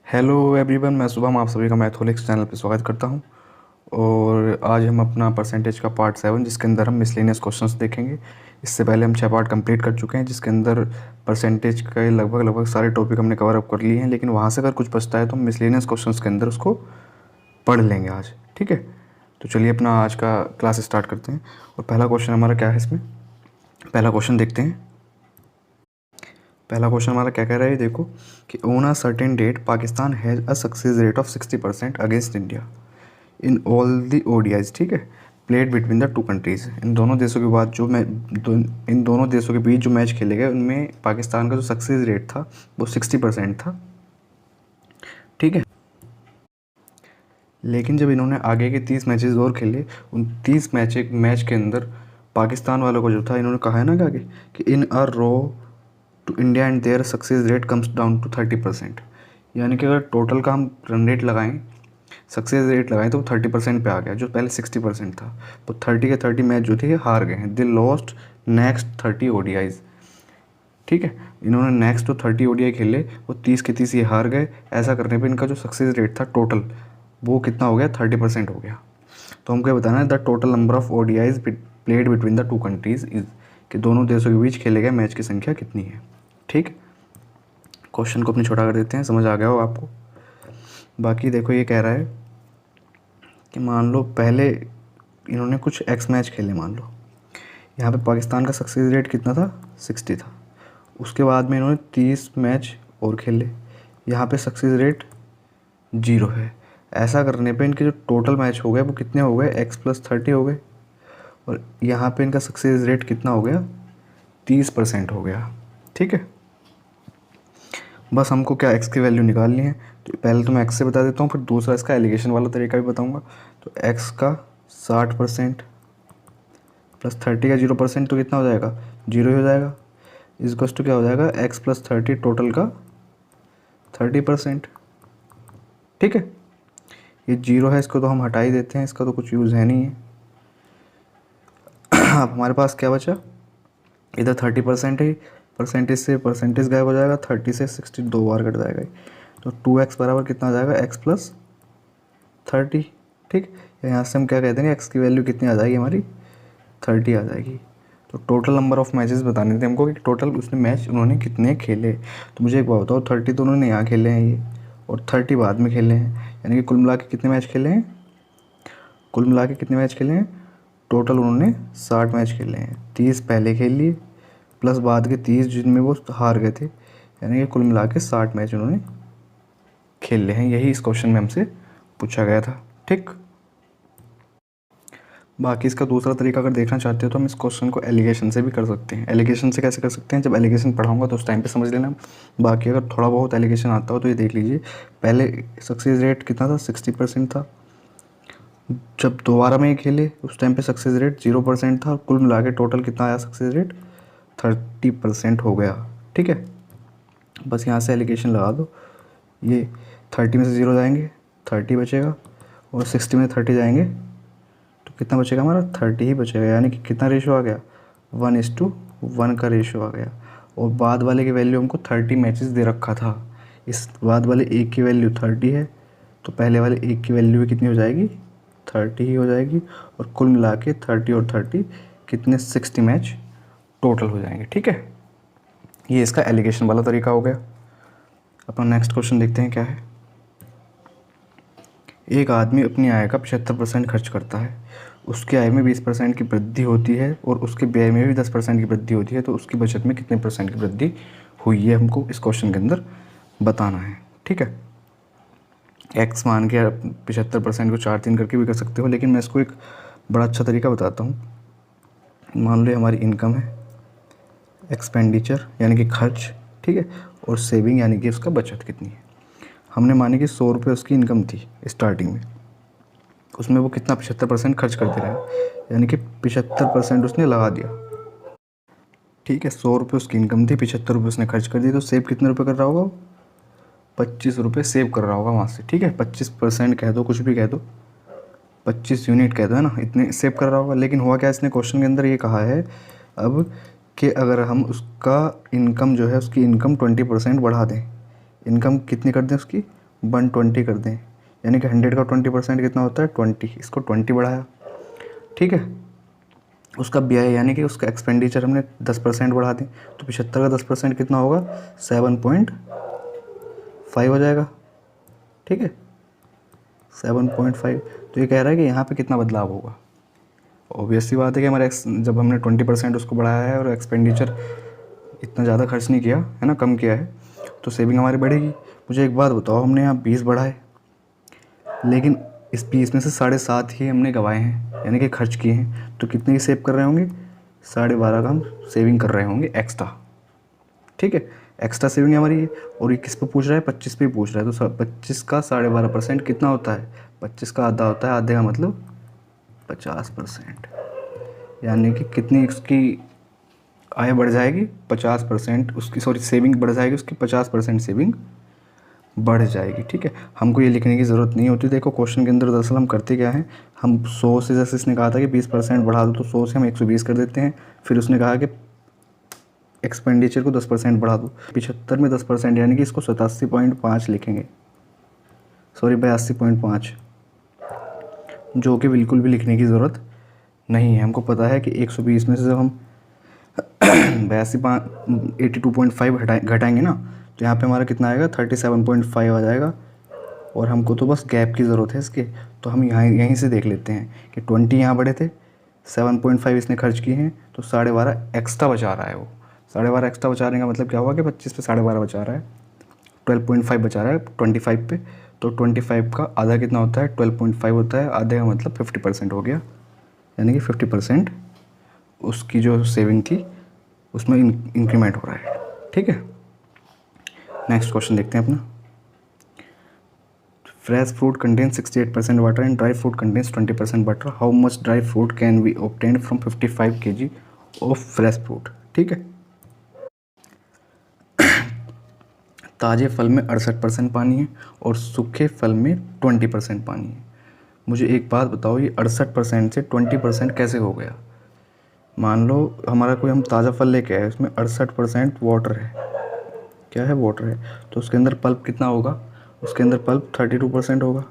Hello everyone, मैं शुभम आप सभी का मैथोलिक्स चैनल पर स्वागत करता हूं। और आज हम अपना परसेंटेज का पार्ट 7 जिसके अंदर हम मिसलेनियस क्वेश्चंस देखेंगे। इससे पहले हम 6 पार्ट कंप्लीट कर चुके हैं जिसके अंदर परसेंटेज के लगभग सारे टॉपिक हमने कवर अप कर लिए हैं, लेकिन वहाँ से अगर कुछ बचता है तो हम मिसलेनियस क्वेश्चंस के अंदर उसको पढ़ लेंगे आज। ठीक है, तो चलिए अपना आज का क्लास स्टार्ट करते हैं। और पहला क्वेश्चन हमारा क्या है, इसमें पहला क्वेश्चन देखते हैं। पहला क्वेश्चन हमारा क्या कह रहा है, देखो कि on a certain date Pakistan has a success rate of 60% against India in all the ODIs. ठीक है, played between the two countries. इन दोनों देशों के बाद जो इन दोनों देशों के बीच जो मैच खेले गए उनमें पाकिस्तान का जो सक्सेस रेट था वो 60% था। ठीक है, लेकिन जब इन्होंने आगे के 30 मैचेस और खेले, उन 30 मैच के अंदर पाकिस्तान वालों को जो था, इन्होंने कहा है ना कि आगे कि in a row to India and their success rate comes down to 30%। यानी कि अगर टोटल का हम रन रेट लगाएं, सक्सेस रेट लगाएं तो वो 30% पे आ गया, जो पहले 60% था। तो 30 के 30 मैच जो थे ये हार गए हैं। They lost next 30 ODIs. ठीक है, इन्होंने नेक्स्ट तो 30 ओडीआई खेले, वो 30 के 30 ये हार गए। ऐसा करने पे इनका जो सक्सेस रेट था टोटल वो कितना हो गया, 30% हो गया। तो हमको ये बताना है the total number of ODIs played between the to countries is, कि दोनों देशों के बीच खेले गए मैच की संख्या कितनी है। ठीक, क्वेश्चन को अपने छोटा कर देते हैं, समझ आ गया हो आपको। बाकी देखो ये कह रहा है कि मान लो पहले इन्होंने कुछ एक्स मैच खेले, मान लो यहाँ पे पाकिस्तान का सक्सेस रेट कितना था, 60 था। उसके बाद में इन्होंने 30 मैच और खेले, यहाँ पे सक्सेस रेट 0 है। ऐसा करने पे इनके जो टोटल मैच हो गए वो कितने हो गए, x+30 हो गए। और यहाँ पे इनका सक्सेस रेट कितना हो गया, 30% हो गया। ठीक है, बस हमको क्या x की वैल्यू निकालनी है। तो पहले तो मैं x से बता देता हूँ, फिर दूसरा इसका एलिगेशन वाला तरीका भी बताऊँगा। तो x का 60% प्लस 30 का 0% तो कितना हो जाएगा, 0 ही हो जाएगा। इस टू क्या हो जाएगा, x+30 टोटल का 30%। ठीक है, ये 0 है, इसको तो हम हटा ही देते हैं, इसका तो कुछ यूज़ है नहीं है। अब हमारे पास क्या बचा, इधर 30% है, परसेंटेज से परसेंटेज गायब हो जाएगा, 30 से 60 दो बार कट जाएगा। तो 2x बराबर कितना आ जाएगा, x+30। ठीक, यहाँ से हम क्या कह देंगे, x की वैल्यू कितनी आ जाएगी हमारी, 30 आ जाएगी। तो टोटल नंबर ऑफ मैचेस बताने थे हमको कि टोटल उसने मैच उन्होंने कितने खेले। तो मुझे एक बात बताओ, 30 तो उन्होंने यहाँ खेले हैं ये, और 30 बाद में खेले हैं, यानी कि कुल मिला के कितने मैच खेले हैं, कुल मिला के कितने मैच खेले हैं, टोटल उन्होंने 60 मैच खेले हैं। 30 पहले खेल लिए प्लस बाद के 30 जिनमें वो हार गए थे, यानी कि कुल मिला के 60 मैच उन्होंने खेल ले हैं। यही इस क्वेश्चन में हमसे पूछा गया था। ठीक, बाकी इसका दूसरा तरीका अगर देखना चाहते हो तो हम इस क्वेश्चन को एलिगेशन से भी कर सकते हैं। एलिगेशन से कैसे कर सकते हैं, जब एलिगेशन पढ़ाऊंगा तो उस टाइम पे समझ लेना। बाकी अगर थोड़ा बहुत एलिगेशन आता हो तो ये देख लीजिए। पहले सक्सेस रेट कितना था, 60% था। जब दोबारा में ये खेले उस टाइम पे सक्सेस रेट 0% था। कुल मिला के टोटल कितना आया सक्सेस रेट, 30% हो गया। ठीक है, बस यहाँ से एलिगेशन लगा दो। ये 30 में से 0 जाएंगे, 30 बचेगा, और 60 में 30 जाएंगे तो कितना बचेगा हमारा, 30 ही बचेगा। यानी कि कितना रेशो आ गया, 1:1 का रेशो आ गया। और बाद वाले की वैल्यू हमको 30 मैचेस दे रखा था, इस बाद वाले एक की वैल्यू 30 है, तो पहले वाले एक की वैल्यू भी कितनी हो जाएगी, 30 ही हो जाएगी। और कुल मिला के 30 और 30 कितने, 60 मैच टोटल हो जाएंगे। ठीक है, ये इसका एलिगेशन वाला तरीका हो गया। अपना नेक्स्ट क्वेश्चन देखते हैं क्या है। एक आदमी अपनी आय का 75% खर्च करता है, उसकी आय में 20% की वृद्धि होती है और उसके व्यय में भी 10% की वृद्धि होती है, तो उसकी बचत में कितने % की वृद्धि हुई है, हमको इस क्वेश्चन के अंदर बताना है। ठीक है, एक्स मान के 75% को 4-3 करके भी कर सकते हो, लेकिन मैं इसको एक बड़ा अच्छा तरीका बताता हूँ। मान लो हमारी इनकम है, एक्सपेंडिचर यानी कि खर्च, ठीक है, और सेविंग यानी कि उसका बचत कितनी है। हमने माने कि 100 रुपये उसकी इनकम थी स्टार्टिंग में, उसमें वो कितना 75% खर्च करते रहे, यानी कि 75% उसने लगा दिया। ठीक है, 100 रुपये उसकी इनकम थी, 75 रुपये उसने खर्च कर दिए, तो सेव कितने रुपये कर रहा होगा, 25 रुपये सेव कर रहा होगा वहाँ से। ठीक है, 25% कह दो, कुछ भी कह दो, 25 यूनिट कह दो, है ना, इतने सेव कर रहा होगा। लेकिन हुआ क्या, इसने क्वेश्चन के अंदर ये कहा है अब कि अगर हम उसका इनकम जो है, उसकी इनकम 20% बढ़ा दें, इनकम कितनी कर दें उसकी 120 कर दें, यानी कि 100 का 20% कितना होता है 20, इसको 20 बढ़ाया, ठीक है। उसका व्यय यानी कि उसका एक्सपेंडिचर हमने 10% बढ़ा दें, तो 75 का 10% कितना होगा 7.5 हो जाएगा, ठीक है 7.5। तो ये कह रहा है कि यहाँ पे कितना बदलाव होगा। ऑब्वियस सी बात है कि हमारे जब हमने 20% उसको बढ़ाया है और एक्सपेंडिचर इतना ज़्यादा खर्च नहीं किया है ना, कम किया है, तो सेविंग हमारी बढ़ेगी। मुझे एक बात बताओ, हमने यहाँ 20 बढ़ाए, लेकिन इस 20 में से 7.5 ही हमने गवाए हैं, यानी कि खर्च किए हैं, तो कितने ही सेव कर रहे होंगे 12.5 का हम सेविंग कर रहे होंगे एक्स्ट्रा, ठीक है। एक्स्ट्रा सेविंग हमारी है। और ये किस पे पूछ रहा है 25 पे पूछ रहा है, तो 25 का 12.5% कितना होता है 25 का आधा होता है, आधे का मतलब 50%, यानी कि कितनी उसकी आय बढ़ जाएगी 50% उसकी, सॉरी सेविंग बढ़ जाएगी उसकी 50% सेविंग बढ़ जाएगी, ठीक है। हमको ये लिखने की ज़रूरत नहीं होती। देखो क्वेश्चन के अंदर दरअसल हम करते क्या है, हम 100 से, जैसे इसने कहा था कि 20% बढ़ा दो, तो 100 से हम 120 कर देते हैं। फिर उसने कहा कि एक्सपेंडिचर को 10% बढ़ा दो, 75 में 10% यानी कि इसको 87.5 लिखेंगे, सॉरी 82.5, जो कि बिल्कुल भी लिखने की ज़रूरत नहीं है। हमको पता है कि 120 में से जब हम 82.5 घटाएंगे ना, तो यहाँ पे हमारा कितना आएगा 37.5 आ जाएगा। और हमको तो बस गैप की ज़रूरत है इसके, तो हम यहीं से देख लेते हैं कि 20 यहाँ बढ़े थे, 7.5 इसने खर्च किए हैं, तो 12.5 एक्स्ट्रा बचा रहा है वो। 12.5 एक्स्ट्रा बचाने का मतलब क्या हुआ कि 25 पे 12.5 बचा रहा है, 12.5 बचा रहा है 25 पे। तो 25 का आधा कितना होता है 12.5 होता है, आधे का मतलब 50% हो गया, यानी कि 50% उसकी जो सेविंग थी उसमें इंक्रीमेंट हो रहा है, ठीक है। नेक्स्ट क्वेश्चन देखते हैं अपना। Fresh fruit contains 68% water and dry fruit contains 20% water, how much dry fruit can be obtained from 55 kg of fresh fruit, ठीक है। ताज़े फल में 68% पानी है और सूखे फल में 20% पानी है। मुझे एक बात बताओ, ये 68% से 20% कैसे हो गया। मान लो हमारा कोई हम ताज़ा फल लेके आए, उसमें 68% वाटर है, क्या है वाटर है, तो उसके अंदर पल्प कितना होगा, उसके अंदर पल्प 32% होगा,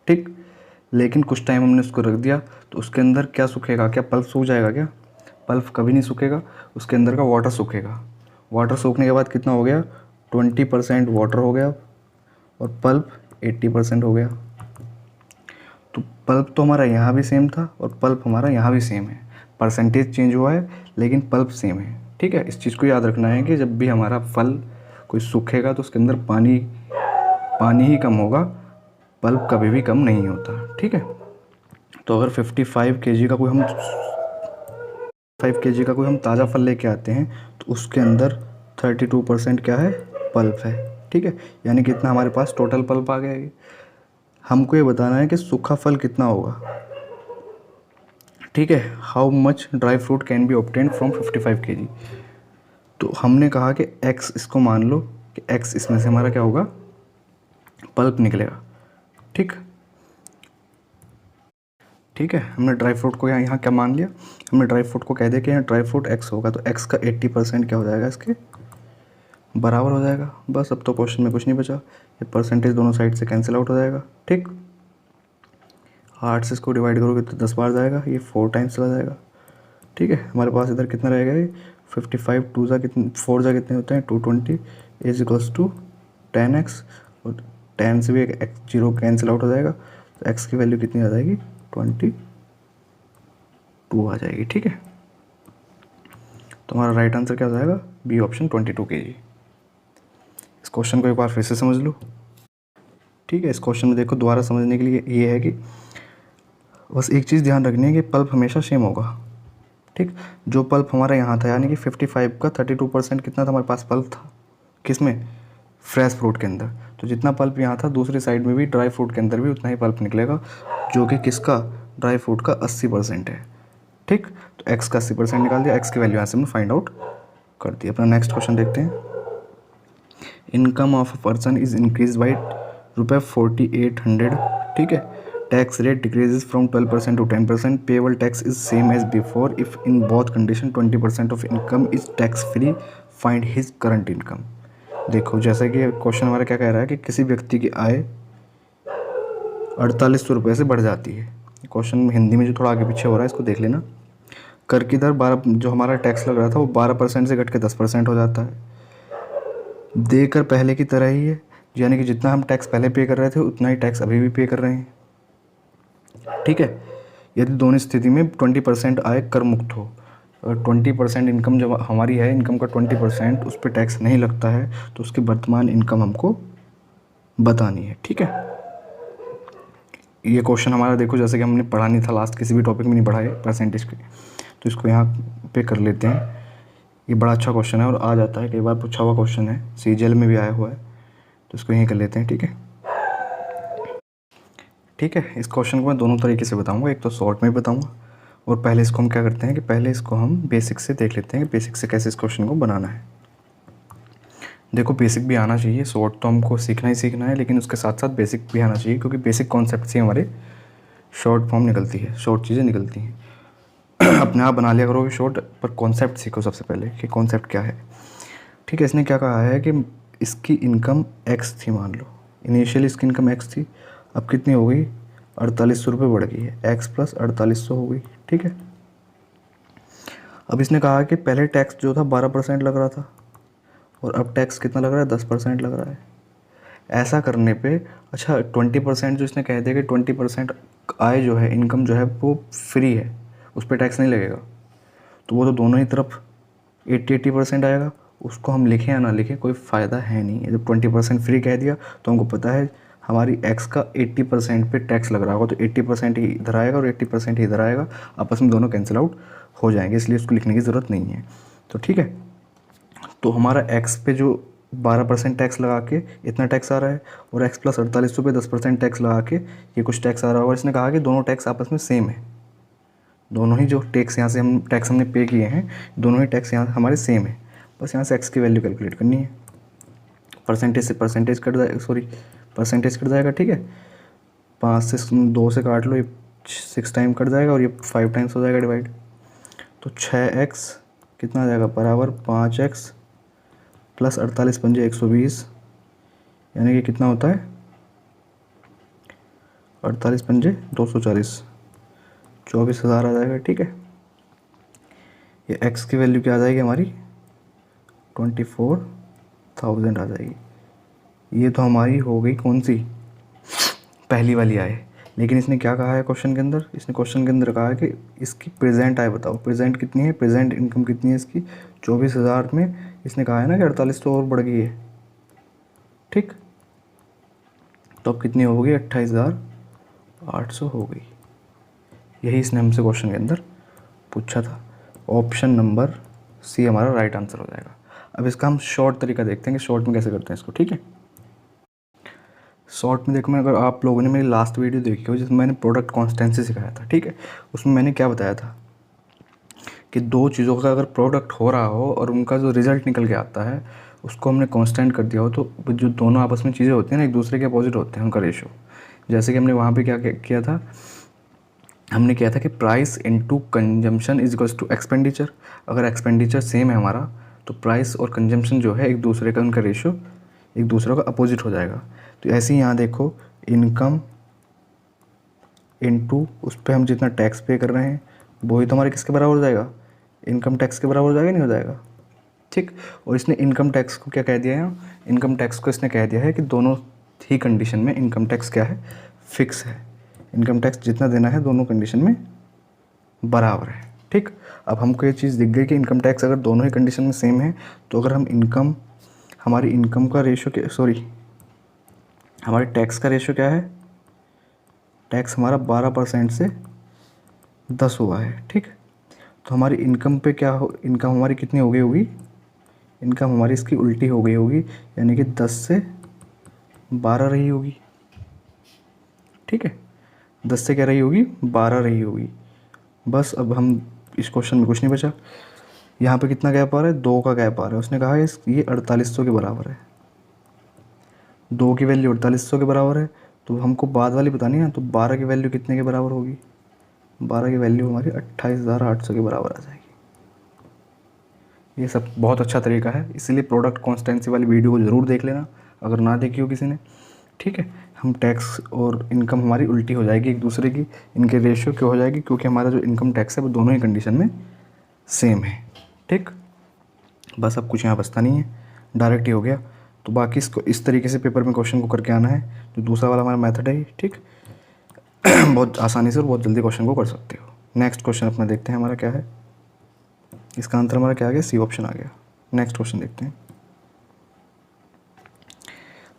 ठीक। लेकिन कुछ टाइम हमने उसको रख दिया, तो उसके अंदर क्या सूखेगा, क्या पल्प सूख जाएगा, क्या पल्प कभी नहीं सूखेगा, उसके अंदर का वाटर सूखेगा। वाटर सूखने के बाद कितना हो गया 20% वाटर हो गया और पल्प 80% हो गया। तो पल्प तो हमारा यहाँ भी सेम था और पल्प हमारा यहाँ भी सेम है, परसेंटेज चेंज हुआ है लेकिन पल्प सेम है, ठीक है। इस चीज़ को याद रखना है कि जब भी हमारा फल कोई सूखेगा तो उसके अंदर पानी ही कम होगा, पल्प कभी भी कम नहीं होता, ठीक है। तो अगर 55 kg का कोई हम ताज़ा फल लेके आते हैं, तो उसके अंदर 32% क्या है पल्प है, ठीक है। यानी कि इतना हमारे पास टोटल पल्प आ गया। हमको ये बताना है कि सूखा फल कितना होगा, ठीक है। How much dry fruit can be obtained from 55 kg। तो हमने कहा कि x, इसको मान लो कि x इसमें से हमारा क्या होगा पल्प निकलेगा, ठीक ठीक है। हमने ड्राई फ्रूट को यहाँ क्या मान लिया, हमने ड्राई फ्रूट को कह दिया कि यहाँ ड्राई फ्रूट x होगा, तो x का 80% क्या हो जाएगा इसके बराबर हो जाएगा। बस अब तो क्वेश्चन में कुछ नहीं बचा, ये परसेंटेज दोनों साइड से कैंसिल आउट हो जाएगा, ठीक। 8 से इसको डिवाइड करोगे तो 10 बार जाएगा, ये 4 टाइम्स चला जाएगा, ठीक है। हमारे पास इधर कितना रहेगा, ये 55 2 जा कितने 4 जा कितने होते हैं 220 इज इक्वल्स टू 10x, और 10 से भी एक x 0 कैंसिल आउट हो जाएगा, तो x की वैल्यू कितनी आ जाएगी 22 आ जाएगी, ठीक है। तो हमारा राइट आंसर क्या हो जाएगा बी ऑप्शन 22 kg। इस क्वेश्चन को एक बार फिर से समझ लो, ठीक है। इस क्वेश्चन में देखो दोबारा समझने के लिए ये है कि बस एक चीज़ ध्यान रखनी है कि पल्प हमेशा सेम होगा, ठीक। जो पल्प हमारा यहाँ था, यानी कि 55 का 32% कितना था हमारे पास पल्प था, किस में फ्रेश फ्रूट के अंदर, तो जितना पल्प यहाँ था दूसरी साइड में भी ड्राई फ्रूट के अंदर भी उतना ही पल्प निकलेगा, जो कि किसका ड्राई फ्रूट का 80% है, ठीक। तो x का 80% निकाल दिया, x की वैल्यू यहाँ से हमने फाइंड आउट कर दी। अपना नेक्स्ट क्वेश्चन देखते हैं। Income of a person is increase by ₹4800, ठीक है। Tax rate decreases from 12% to 10%, payable tax is same as before if in both condition 20% of income is tax free, find his current income. देखो जैसे कि question हमारा क्या कह रहा है कि किसी व्यक्ति की आय 4800 रुपये से बढ़ जाती है। क्वेश्चन हिंदी में जो थोड़ा आगे पीछे हो रहा है इसको देख लेना। कर की दर 12, जो हमारा टैक्स लग रहा था वो 12% से घट के 10% हो जाता है। देकर पहले की तरह ही है, यानी कि जितना हम टैक्स पहले पे कर रहे थे उतना ही टैक्स अभी भी पे कर रहे हैं। ठीक है। यदि दोनों स्थिति में 20% आय कर मुक्त हो, अगर 20% इनकम जब हमारी है, इनकम का 20% उस पर टैक्स नहीं लगता है, तो उसकी वर्तमान इनकम हमको बतानी है। ठीक है। ये क्वेश्चन हमारा देखो जैसे कि हमने पढ़ा नहीं था, लास्ट किसी भी टॉपिक में नहीं पढ़ा है परसेंटेज के, तो इसको यहाँ पे कर लेते हैं। ये बड़ा अच्छा क्वेश्चन है और आ जाता है, कई बार पूछा हुआ क्वेश्चन है, सीजीएल में भी आया हुआ है, तो इसको यहीं कर लेते हैं। ठीक है। ठीक है। इस क्वेश्चन को मैं दोनों तरीके से बताऊंगा, एक तो शॉर्ट में बताऊंगा, और पहले इसको हम क्या करते हैं कि पहले इसको हम बेसिक से देख लेते हैं कि बेसिक से कैसे इस क्वेश्चन को बनाना है। देखो बेसिक भी आना चाहिए, शॉर्ट तो हमको सीखना ही सीखना है, लेकिन उसके साथ साथ बेसिक भी आना चाहिए, क्योंकि बेसिक कॉन्सेप्ट से हमारे शॉर्ट फॉर्म निकलती है, शॉर्ट चीज़ें निकलती हैं। अपने आप बना लिया करोगे शॉर्ट, पर कॉन्सेप्ट सीखो सबसे पहले कि कॉन्सेप्ट क्या है। ठीक है। इसने क्या कहा है कि इसकी इनकम एक्स थी, मान लो इनिशियली इसकी इनकम एक्स थी, अब कितनी हो गई, 4800 रुपये बढ़ गई है, एक्स प्लस 4800 हो गई। ठीक है। अब इसने कहा कि पहले टैक्स जो था 12% लग रहा था, और अब टैक्स कितना लग रहा है, 10% लग रहा है। ऐसा करने पे अच्छा 20% जो इसने कह दिया कि 20% आय जो है, इनकम जो है वो फ्री है, उस पर टैक्स नहीं लगेगा, तो वो तो दोनों ही तरफ 80% आएगा। उसको हम लिखें या ना लिखें कोई फ़ायदा है नहीं। जब 20% फ्री कह दिया तो हमको पता है हमारी एक्स का 80% पे टैक्स लग रहा होगा, तो 80% ही इधर आएगा और 80% ही इधर आएगा, आपस में दोनों कैंसिल आउट हो जाएंगे, इसलिए उसको लिखने की ज़रूरत नहीं है। तो ठीक है। तो हमारा एक्स पे जो 12% टैक्स लगा के इतना टैक्स आ रहा है, और एक्स प्लस 4800 पे 10% टैक्स लगा के ये कुछ टैक्स आ रहा है, और इसने कहा कि दोनों टैक्स आपस में सेम है, दोनों ही जो टैक्स यहाँ से हम टैक्स हमने पे किए हैं, दोनों ही टैक्स यहाँ हमारे सेम है। बस यहाँ से एक्स की वैल्यू कैलकुलेट करनी है, परसेंटेज से परसेंटेज कट जाएगा, सॉरी परसेंटेज कट जाएगा। ठीक है। 5 से 2 से काट लो, ये 6 टाइम कट जाएगा, और ये 5 टाइम्स हो जाएगा डिवाइड, तो 6x कितना आ जाएगा, बराबर 5x प्लस 48 पंजे 120, यानी कि कितना होता है 48 पंजे 240, 24,000 आ जाएगा। ठीक है। ये x की वैल्यू क्या आ जाएगी हमारी, 24,000 आ जाएगी। ये तो हमारी हो गई कौन सी, पहली वाली आय। लेकिन इसने क्या कहा है क्वेश्चन के अंदर, इसने क्वेश्चन के अंदर कहा है कि इसकी प्रेजेंट आय बताओ, प्रेजेंट कितनी है, प्रेजेंट इनकम कितनी है इसकी, 24,000 में इसने कहा है ना कि 4800 और बढ़ गई है। ठीक। तो अब कितनी हो गई, 28,800 हो गई। यही इसने हमसे क्वेश्चन के अंदर पूछा था। ऑप्शन नंबर सी हमारा राइट आंसर हो जाएगा। अब इसका हम शॉर्ट तरीका देखते हैं कि शॉर्ट में कैसे करते हैं इसको। ठीक है। शॉर्ट में देखो, मैं अगर आप लोगों ने मेरी लास्ट वीडियो देखी हो जिसमें मैंने प्रोडक्ट कॉन्स्टेंसी सिखाया था, ठीक है, उसमें मैंने क्या बताया था कि दो चीज़ों का अगर प्रोडक्ट हो रहा हो और उनका जो रिज़ल्ट निकल के आता है उसको हमने कांस्टेंट कर दिया हो, तो जो दोनों आपस में चीज़ें होती हैं ना, एक दूसरे के अपोजिट होते हैं उनका रेशो। जैसे कि हमने वहाँ पे क्या किया था, हमने किया था कि price into consumption is equals to expenditure. अगर एक्सपेंडिचर सेम है हमारा, तो प्राइस और कंजम्पशन जो है एक दूसरे का, उनका रेशो एक दूसरे का अपोजिट हो जाएगा। तो ऐसे ही यहाँ देखो, इनकम इनटू उस पर हम जितना टैक्स पे कर रहे हैं वही तो हमारे किसके बराबर हो जाएगा, इनकम टैक्स के बराबर हो जाएगा, नहीं हो जाएगा। ठीक। और इसने इनकम टैक्स को क्या कह दिया है, इनकम टैक्स को इसने कह दिया है कि दोनों ही कंडीशन में इनकम टैक्स क्या है, फिक्स है। इनकम टैक्स जितना देना है दोनों कंडीशन में बराबर है। ठीक। अब हमको ये चीज़ दिख गई कि इनकम टैक्स अगर दोनों ही कंडीशन में सेम है, तो अगर हम इनकम, हमारी इनकम का रेशो क्या, सॉरी हमारे टैक्स का रेशो क्या है, टैक्स हमारा 12% से 10 हुआ है। ठीक। तो हमारी इनकम पे क्या हो, इनकम हमारी कितनी हो गई होगी, इनकम हमारी इसकी उल्टी हो गई होगी, यानी कि 10 से 12 रही होगी। ठीक है। 10 से क्या रही होगी, 12 रही होगी। बस अब हम इस क्वेश्चन में कुछ नहीं बचा। यहाँ पे कितना गैप आ रहा है, 2 का गैप आ रहा है। उसने कहा ये 4800 के बराबर है, 2 की वैल्यू 4800 के बराबर है, तो हमको बाद वाली बतानी है। तो 12 की वैल्यू कितने के बराबर होगी, 12 की वैल्यू हमारी 28,800 के बराबर आ जाएगी। ये सब बहुत अच्छा तरीका है, इसीलिए प्रोडक्ट कॉन्स्टेंसी वाली वीडियो को ज़रूर देख लेना अगर ना देखी हो किसी ने, ठीक है। हम टैक्स और इनकम हमारी उल्टी हो जाएगी एक दूसरे की, इनके रेशियो क्यों हो जाएगी, क्योंकि हमारा जो इनकम टैक्स है वो दोनों ही कंडीशन में सेम है, ठीक। बस अब कुछ यहाँ बचता नहीं है, डायरेक्ट ही हो गया। तो बाकी इसको इस तरीके से पेपर में क्वेश्चन को करके आना है, जो दूसरा वाला हमारा मेथड है, ठीक। बहुत आसानी से और बहुत जल्दी क्वेश्चन को कर सकते हो। नेक्स्ट क्वेश्चन अपना देखते हैं हमारा क्या है, इसका आंसर हमारा क्या आ गया, सी ऑप्शन आ गया। नेक्स्ट क्वेश्चन देखते हैं।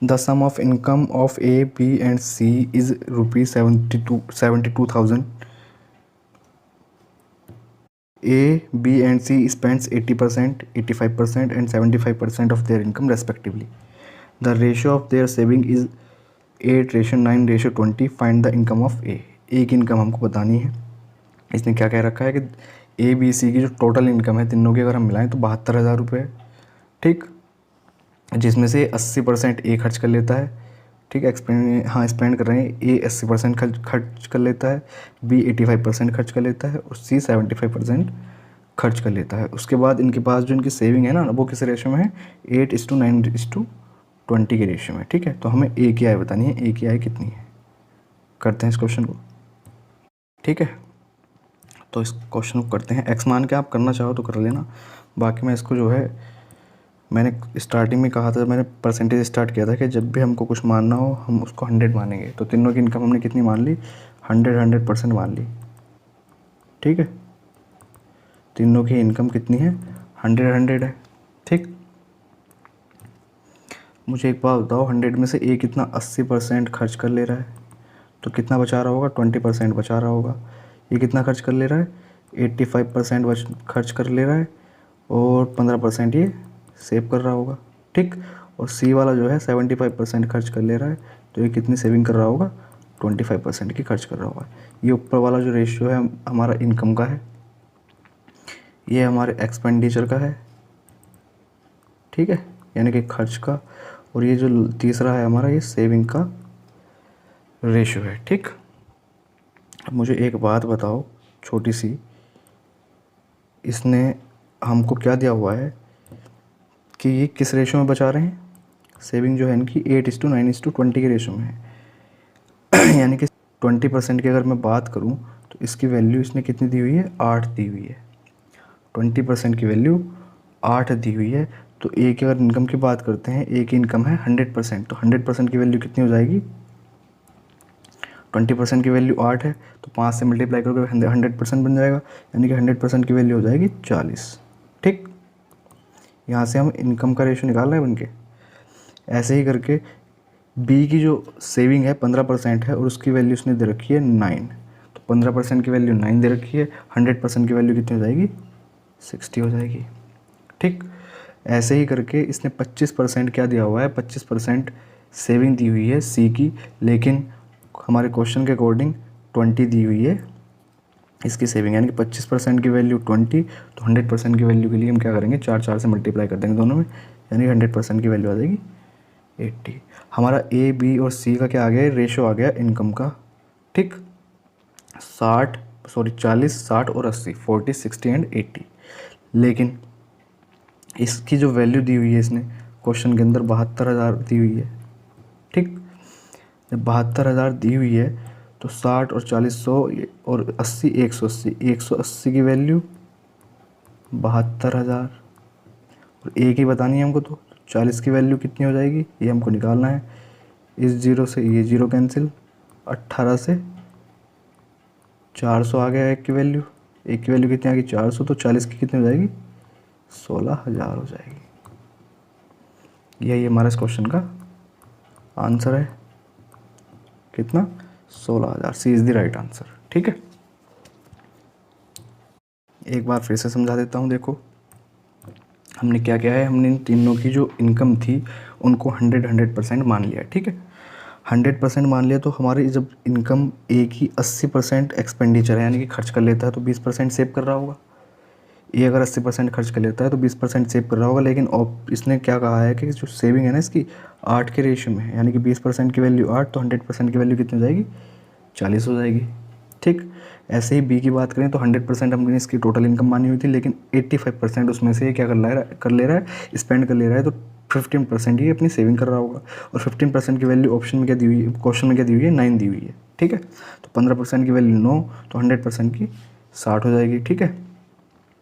The sum of income of A B and C is ₹72,000। A, B and C spends 80%, 85% and 75% of their income respectively. The ratio of their saving is 8:9:20. Find the income of A. A की income हमको बतानी है। इसने क्या कह रखा है कि A, B, C की जो टोटल इनकम है तीनों की अगर हम मिलाएं तो 72,000 रुपये, ठीक, जिसमें से 80% A खर्च कर लेता है, ठीक है, स्पेंड कर रहे हैं। A 80% खर्च कर लेता है, B 85% खर्च कर लेता है और C 75% खर्च कर लेता है। उसके बाद इनके पास जो इनकी सेविंग है ना, वो किस रेशो में है, 8:9:20 के रेशो में, ठीक है। तो हमें A की आय बतानी है, A की आय कितनी है, करते हैं इस क्वेश्चन को, ठीक है। तो इस क्वेश्चन को करते हैं, एक्स मान के आप करना चाहो तो कर लेना, बाकी मैं इसको जो है मैंने स्टार्टिंग में कहा था, मैंने परसेंटेज स्टार्ट किया था कि जब भी हमको कुछ मानना हो हम उसको 100 मानेंगे। तो तीनों की इनकम हमने कितनी मान ली, 100% मान ली, ठीक है। तीनों की इनकम कितनी है, 100 है, ठीक। मुझे एक बात बताओ, 100 में से ए कितना 80% खर्च कर ले रहा है, तो कितना बचा रहा होगा, 20% बचा रहा होगा। ये कितना खर्च कर ले रहा है, 85% खर्च कर ले रहा है और 15% ये सेव कर रहा होगा, ठीक। और सी वाला जो है 75% खर्च कर ले रहा है, तो ये कितनी सेविंग कर रहा होगा, 25% की खर्च कर रहा होगा। ये ऊपर वाला जो रेशियो है हमारा इनकम का है, ये हमारे एक्सपेंडिचर का है, ठीक है, यानी कि खर्च का। और ये जो तीसरा है हमारा, ये सेविंग का रेशियो है, ठीक। अब मुझे एक बात बताओ छोटी सी, इसने हमको क्या दिया हुआ है कि ये किस रेशियो में बचा रहे हैं, सेविंग जो है इनकी 8:9:20 के रेशियो में है। यानी कि 20% की अगर मैं बात करूं तो इसकी वैल्यू इसने कितनी दी हुई है, 8 दी हुई है। 20% की वैल्यू 8 दी हुई है। तो ए की अगर इनकम की बात करते हैं, ए की इनकम है 100%, तो 100% की वैल्यू कितनी हो जाएगी, 20% की वैल्यू 8 है, तो 5 से मल्टीप्लाई करके 100% बन जाएगा, यानी कि 100% की वैल्यू हो जाएगी 40, ठीक। यहाँ से हम इनकम का रेशो निकाल रहे हैं बनके। ऐसे ही करके बी की जो सेविंग है 15% है और उसकी वैल्यू उसने दे रखी है 9, तो 15% की वैल्यू 9 दे रखी है, 100% की वैल्यू कितनी हो जाएगी, 60 हो जाएगी, ठीक। ऐसे ही करके इसने 25% क्या दिया हुआ है, 25% सेविंग दी हुई है सी की, लेकिन हमारे क्वेश्चन के अकॉर्डिंग 20 दी हुई है इसकी सेविंग, यानी कि 25% की वैल्यू 20, तो 100% की वैल्यू के लिए हम क्या करेंगे, 4 से मल्टीप्लाई कर देंगे दोनों में, यानी कि 100% की वैल्यू आ जाएगी 80। हमारा ए बी और सी का क्या आ गया, रेशो आ गया इनकम का, ठीक। 40, 60 और 80, 40, 60 एंड 80। लेकिन इसकी जो वैल्यू दी हुई है इसने क्वेश्चन के अंदर 72,000 दी हुई है, ठीक। जब 72,000 दी हुई है तो 60 और 40 100 और 80 180, 180 की वैल्यू 72,000 और एक ही बतानी है हमको, तो 40 की वैल्यू कितनी हो जाएगी ये हमको निकालना है। इस जीरो से ये जीरो कैंसिल, 18 से 400 आ गया एक की वैल्यू, एक की वैल्यू कितनी आ गई 400, तो 40 की कितनी हो जाएगी, 16,000 हो जाएगी। यही हमारा इस क्वेश्चन का आंसर है, कितना, 16,000। सी इज़ द राइट आंसर, ठीक है। एक बार फिर से समझा देता हूँ, देखो हमने क्या किया है, हमने इन तीनों की जो इनकम थी उनको 100% मान लिया, ठीक है। 100% मान लिया, तो हमारी जब इनकम ए की 80% एक्सपेंडिचर है, यानी कि खर्च कर लेता है, तो 20% सेव कर रहा होगा। ये अगर 80% खर्च कर लेता है तो 20% सेव कर रहा होगा, लेकिन इसने क्या कहा है कि जो सेविंग है ना इसकी 8 के रेशियो में है, यानी कि 20% की वैल्यू 8, तो 100% की वैल्यू कितनी हो जाएगी, 40 हो जाएगी, ठीक। ऐसे ही बी की बात करें तो 100% हमने इसकी टोटल इनकम मानी हुई थी, लेकिन 85% उसमें से क्या कर ले रहा है, स्पेंड कर ले रहा है, तो 15% ही अपनी सेविंग कर रहा होगा। और 15% की वैल्यू ऑप्शन में क्या दी हुई है, क्वेश्चन में क्या दी हुई है, 9 दी हुई है। ठीक है, तो 15% की वैल्यू 9, तो 100% की 60 हो जाएगी। ठीक है,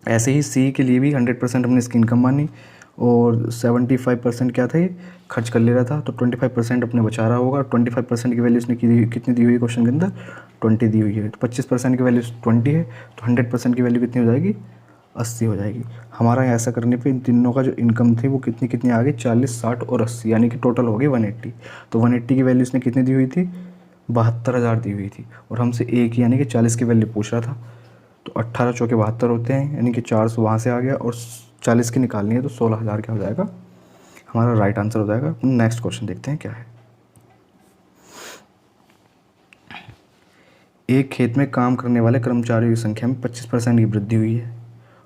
ऐसे ही सी के लिए भी 100% हमने इसकी इनकम मानी और 75% क्या था, ये खर्च कर ले रहा था, तो 25% अपने बचा रहा होगा। 25% की वैल्यू इसने कितनी दी हुई है क्वेश्चन के अंदर, 20 दी हुई है। तो 25% की वैल्यू 20 है, तो 100% की वैल्यू कितनी हो जाएगी, 80 हो जाएगी। हमारा ऐसा करने पे इन तीनों का जो इनकम थी वो कितनी कितनी आ गई, 40, 60 और 80, यानी कि टोटल हो गई 180। तो 180 की वैल्यू इसने कितनी दी हुई थी, 72,000 दी हुई थी, और हमसे एक यानी कि 40 की वैल्यू पूछ रहा था। तो 18 चौके 72 होते हैं, यानी कि 400 वहाँ से आ गया, और 40 की निकालनी है तो 16,000 क्या हो जाएगा, हमारा राइट आंसर हो जाएगा। नेक्स्ट क्वेश्चन देखते हैं क्या है। एक खेत में काम करने वाले कर्मचारियों की संख्या में 25% की वृद्धि हुई है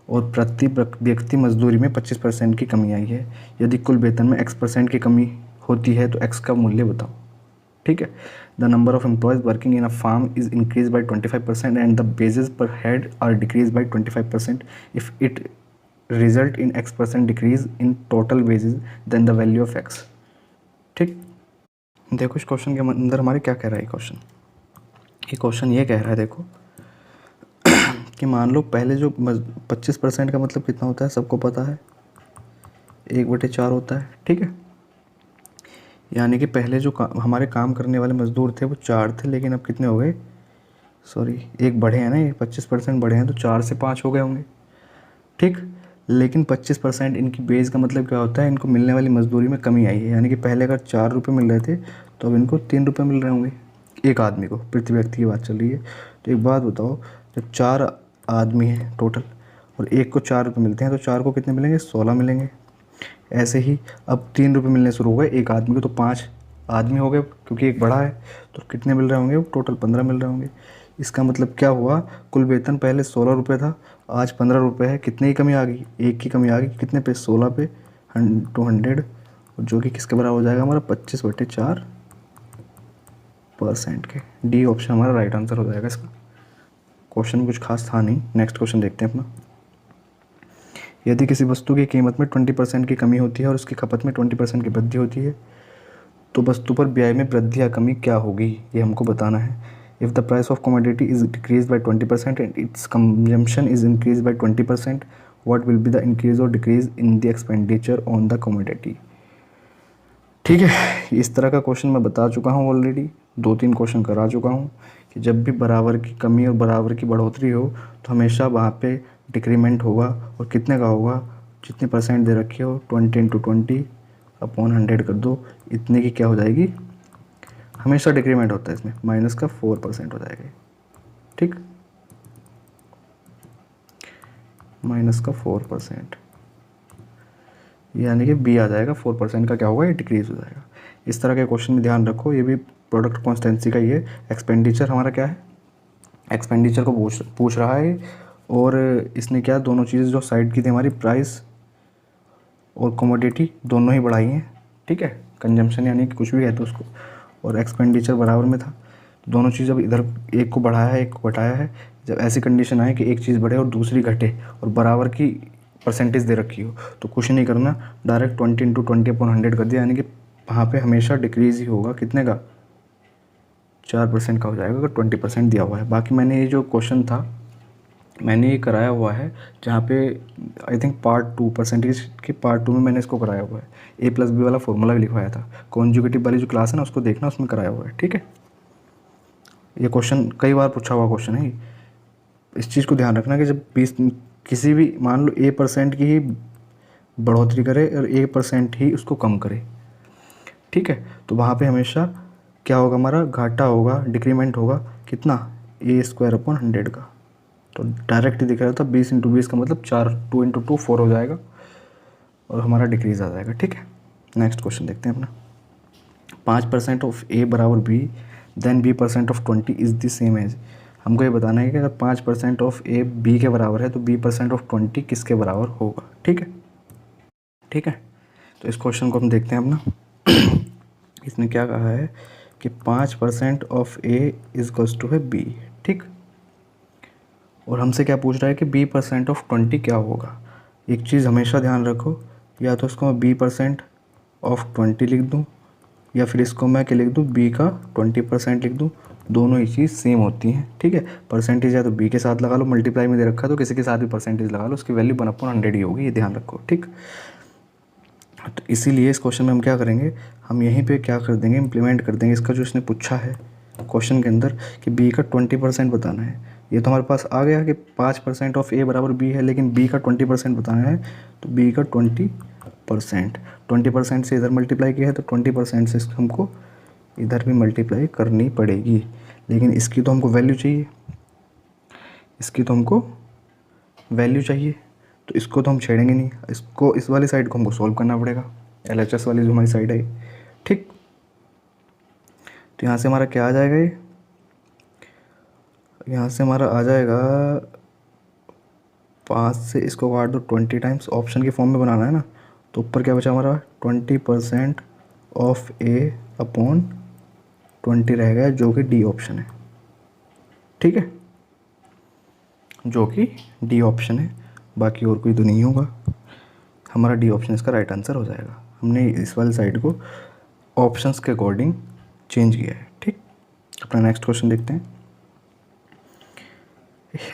और प्रति व्यक्ति मजदूरी में 25% की कमी आई है। यदि कुल वेतन में x% की कमी होती है तो x का मूल्य बताओ। ठीक है, the number of employees working in a farm is increase by 25% and the wages per head are decrease by 25%। If it result in x% decrease in total wages then the value of x। ठीक, देखो इस question के अंदर हमारे क्या कह रहा है ये क्वेश्चन ये कह रहा है, देखो कि मान लो पहले जो 25% का मतलब कितना होता है, सबको पता है, 1/4 होता है। ठीक है, यानी कि पहले जो हमारे काम करने वाले मजदूर थे वो 4 थे, लेकिन अब कितने हो गए, सॉरी एक बढ़े हैं ना, ये 25% बढ़े हैं, तो 4 से 5 हो गए होंगे। ठीक, लेकिन 25% इनकी बेस का मतलब क्या होता है, इनको मिलने वाली मजदूरी में कमी आई है, यानी कि पहले अगर 4 रुपये मिल रहे थे तो अब इनको 3 रुपये मिल रहे होंगे एक आदमी को, प्रति व्यक्ति की बात चल रही है। तो एक बात बताओ, जब 4 आदमी हैं टोटल और एक को 4 रुपये मिलते हैं तो 4 को कितने मिलेंगे, 16 मिलेंगे। ऐसे ही अब 3 रुपये मिलने शुरू हो गए एक आदमी को, तो 5 आदमी हो गए, क्योंकि एक बड़ा है, तो कितने मिल रहे होंगे, टोटल 15 मिल रहे होंगे। इसका मतलब क्या हुआ, कुल वेतन पहले 16 रुपये था, आज 15 रुपये है, कितने की कमी आ गई, एक की कमी आ गई, कितने पे, 16 पे 200, जो कि किसके बराबर हो जाएगा, हमारा 25/4% के। डी ऑप्शन हमारा राइट आंसर हो जाएगा इसका। क्वेश्चन में कुछ खास था नहीं। नेक्स्ट क्वेश्चन देखते हैं अपना। यदि किसी वस्तु की कीमत में 20% की कमी होती है और उसकी खपत में 20% की वृद्धि होती है तो वस्तु पर व्यय में वृद्धि या कमी क्या होगी, ये हमको बताना है। If the price of commodity is decrease by 20% and its consumption is increase by 20%, what will be the increase और decrease in the expenditure on the commodity. ठीक है, इस तरह का क्वेश्चन मैं बता चुका हूँ ऑलरेडी, 2-3 क्वेश्चन करा चुका हूँ कि जब भी बराबर की कमी और बराबर की बढ़ोतरी हो तो हमेशा वहाँ पे डिक्रीमेंट होगा, और कितने का होगा, जितनी परसेंट दे रखी हो 20/20 कर दो, इतने की क्या हो जाएगी, हमेशा डिक्रीमेंट होता है इसमें, माइनस का 4% हो जाएगा। ठीक, माइनस का 4%, यानी कि बी आ जाएगा, 4% का क्या होगा, ये डिक्रीज हो जाएगा। इस तरह के क्वेश्चन में ध्यान रखो, ये भी प्रोडक्ट कॉन्स्टेंसी का ही है। एक्सपेंडिचर हमारा क्या है, एक्सपेंडिचर को पूछ रहा है, और इसने क्या, दोनों चीज़ें जो साइड की थी हमारी, प्राइस और कमोडिटी दोनों ही बढ़ाई हैं। ठीक है, कंजम्पशन यानी कि कुछ भी कहते हैं उसको, और एक्सपेंडिचर बराबर में था, दोनों चीज़ अब इधर एक को बढ़ाया है एक को घटाया है। जब ऐसी कंडीशन आए कि एक चीज़ बढ़े और दूसरी घटे और बराबर की परसेंटेज दे रखी हो, तो कुछ नहीं करना, डायरेक्ट 20/20 कर दिया, यानी कि वहाँ पे हमेशा डिक्रीज ही होगा, कितने का, 4% का हो जाएगा अगर 20% दिया हुआ है। बाकी मैंने ये जो क्वेश्चन था मैंने ये कराया हुआ है, जहाँ पे आई थिंक पार्ट 2 परसेंटेज के पार्ट 2 में मैंने इसको कराया हुआ है, A+B वाला फॉर्मूला भी लिखवाया था, कॉन्जुगेटिव वाली जो क्लास है ना उसको देखना, उसमें कराया हुआ है। ठीक है, ये क्वेश्चन कई बार पूछा हुआ क्वेश्चन है। इस चीज़ को ध्यान रखना कि जब 20 किसी भी, मान लो A% की ही बढ़ोतरी करे और A% ही उसको कम करे, ठीक है, तो वहाँ पे हमेशा क्या होगा, हमारा घाटा होगा, डिक्रीमेंट होगा, कितना, A² 100 का। तो डायरेक्ट दिख रहा था 20/20 का मतलब 4, 2 × 2 4 हो जाएगा, और हमारा डिक्रीज आ जाएगा। ठीक है, नेक्स्ट क्वेश्चन देखते हैं अपना। 5% ऑफ A बराबर B then B% of 20 is the same as. हमको ये बताना है कि अगर 5% ऑफ A B के बराबर है तो B% ऑफ 20 किसके बराबर होगा। ठीक है, ठीक है, तो इस क्वेश्चन को हम देखते हैं अपना। इसने क्या कहा है कि 5% of A is equals to है B। ठीक, और हमसे क्या पूछ रहा है कि b% ऑफ 20 क्या होगा। एक चीज़ हमेशा ध्यान रखो, या तो इसको मैं b% ऑफ 20 लिख दूँ, या फिर इसको मैं क्या लिख दूँ, b का 20% लिख दूँ। दोनों ही चीज़ सेम होती हैं, ठीक है। परसेंटेज या तो b के साथ लगा लो, मल्टीप्लाई में दे रखा है तो किसी के साथ भी परसेंटेज लगा लो, उसकी वैल्यू 1/100 ही होगी, ये ध्यान रखो, ठीक। तो इसीलिए इस क्वेश्चन में हम क्या करेंगे, हम यहीं पे क्या कर देंगे, इम्प्लीमेंट कर देंगे इसका जो इसने पूछा है क्वेश्चन के अंदर कि b का 20% बताना है। ये तो हमारे पास आ गया कि 5% ऑफ a बराबर b है, लेकिन b का 20% बताना है, तो b का 20% से इधर मल्टीप्लाई किया है तो 20% से हमको इधर भी मल्टीप्लाई करनी पड़ेगी। लेकिन इसकी तो हमको वैल्यू चाहिए, इसकी तो हमको वैल्यू चाहिए, तो इसको तो हम छेड़ेंगे नहीं, इसको इस वाली साइड को हमको सॉल्व करना पड़ेगा, LHS वाली जो हमारी साइड है, ठीक। तो यहाँ से हमारा क्या आ जाएगा, ये यहाँ से हमारा आ जाएगा 5 से इसको काट दो 20 टाइम्स, ऑप्शन के फॉर्म में बनाना है ना, तो ऊपर क्या बचा हमारा 20% ऑफ a अपॉन 20 रह गया, जो कि डी ऑप्शन है, ठीक है, जो कि डी ऑप्शन है, बाकी और कोई तो नहीं होगा। हमारा डी ऑप्शन इसका राइट आंसर हो जाएगा। हमने इस वाली साइड को ऑप्शंस के अकॉर्डिंग चेंज किया है, ठीक। अपना नेक्स्ट क्वेश्चन देखते हैं।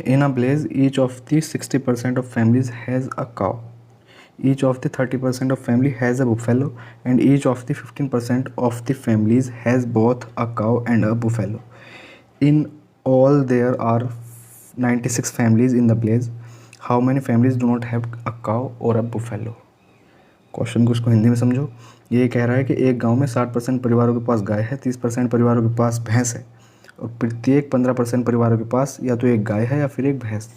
In a blaze, each of the 60% of families has a cow. Each of the 30% of family has a buffalo, and each of the 15% of the families has both a cow and a buffalo. In all, there are 96 families in the blaze. How many families do not have a cow or a buffalo? Question को उसको हिंदी में समझो। ये कह रहा है कि एक गांव में 60% परिवारों के पास गाय है, 30% परिवारों के पास भैंस है, और प्रत्येक 15% परिवारों के पास या तो एक गाय है या फिर एक भैंस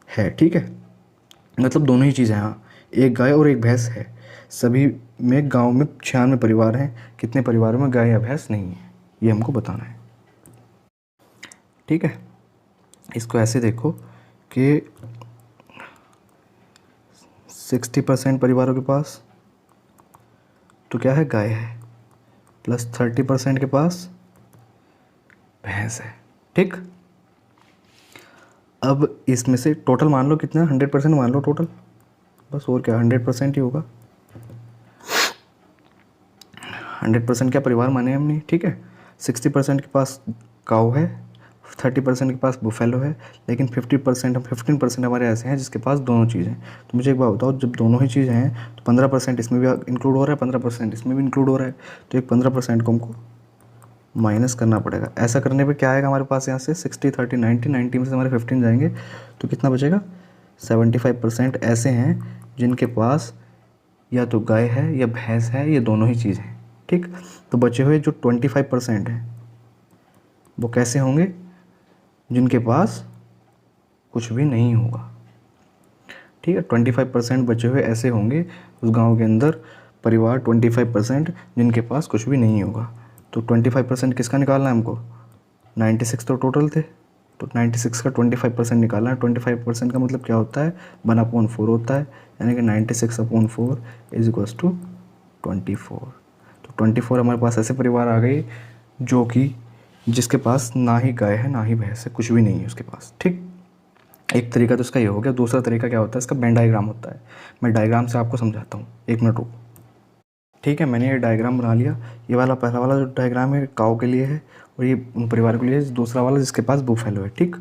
है, ठीक है। मतलब दोनों ही चीज़ें, हाँ, एक गाय और एक भैंस है। सभी में गांव में 96 परिवार हैं, कितने परिवारों में गाय या भैंस नहीं है, ये हमको बताना है, ठीक है। इसको ऐसे देखो कि 60% परिवारों के पास तो क्या है, गाय है, प्लस 30% के पास भैंस है, ठीक। अब इसमें से टोटल मान लो कितना, 100% मान लो टोटल, बस, और क्या, 100% ही होगा। 100% क्या परिवार माने हमने, ठीक है। 60% के पास काऊ है, 30% के पास बुफेलो है, लेकिन 15% हमारे ऐसे हैं जिसके पास दोनों चीज़ें। तो मुझे एक बात बताओ, जब दोनों ही चीज़ें हैं तो 15% इसमें भी इंक्लूड हो रहा है, 15% इसमें भी इंक्लूड हो रहा है, तो एक 15% को हमको माइनस करना पड़ेगा। ऐसा करने पे क्या आएगा हमारे पास, यहाँ से 60 30 90 90 में से हमारे 15 जाएंगे तो कितना बचेगा, 75% ऐसे हैं जिनके पास या तो गाय है या भैंस है, ये दोनों ही चीज़ हैं, ठीक। तो बचे हुए जो 25% हैं वो कैसे होंगे, जिनके पास कुछ भी नहीं होगा, ठीक है। 25% बचे हुए ऐसे होंगे उस गांव के अंदर, परिवार 25% जिनके पास कुछ भी नहीं होगा। तो 25% किसका निकालना है हमको, 96 तो टोटल थे, तो 96 का 25% निकालना है। 25% का मतलब क्या होता है, 1/4 होता है, यानी कि 96/4 इज इक्वल्स टू 24। तो 24 हमारे पास ऐसे परिवार आ गए जो कि जिसके पास ना ही गाय है ना ही भैंस है, कुछ भी नहीं है उसके पास, ठीक। एक तरीका तो इसका ये हो गया। दूसरा तरीका क्या होता है, इसका वेन डायग्राम होता है। मैं डायग्राम से आपको समझाता हूँ, 1 मिनट रुको, ठीक है। मैंने ये डायग्राम बना लिया। ये वाला पहला वाला जो डायग्राम है काऊ के लिए है, और ये उन परिवार के लिए है। दूसरा वाला जिसके पास बुफेलो है, ठीक।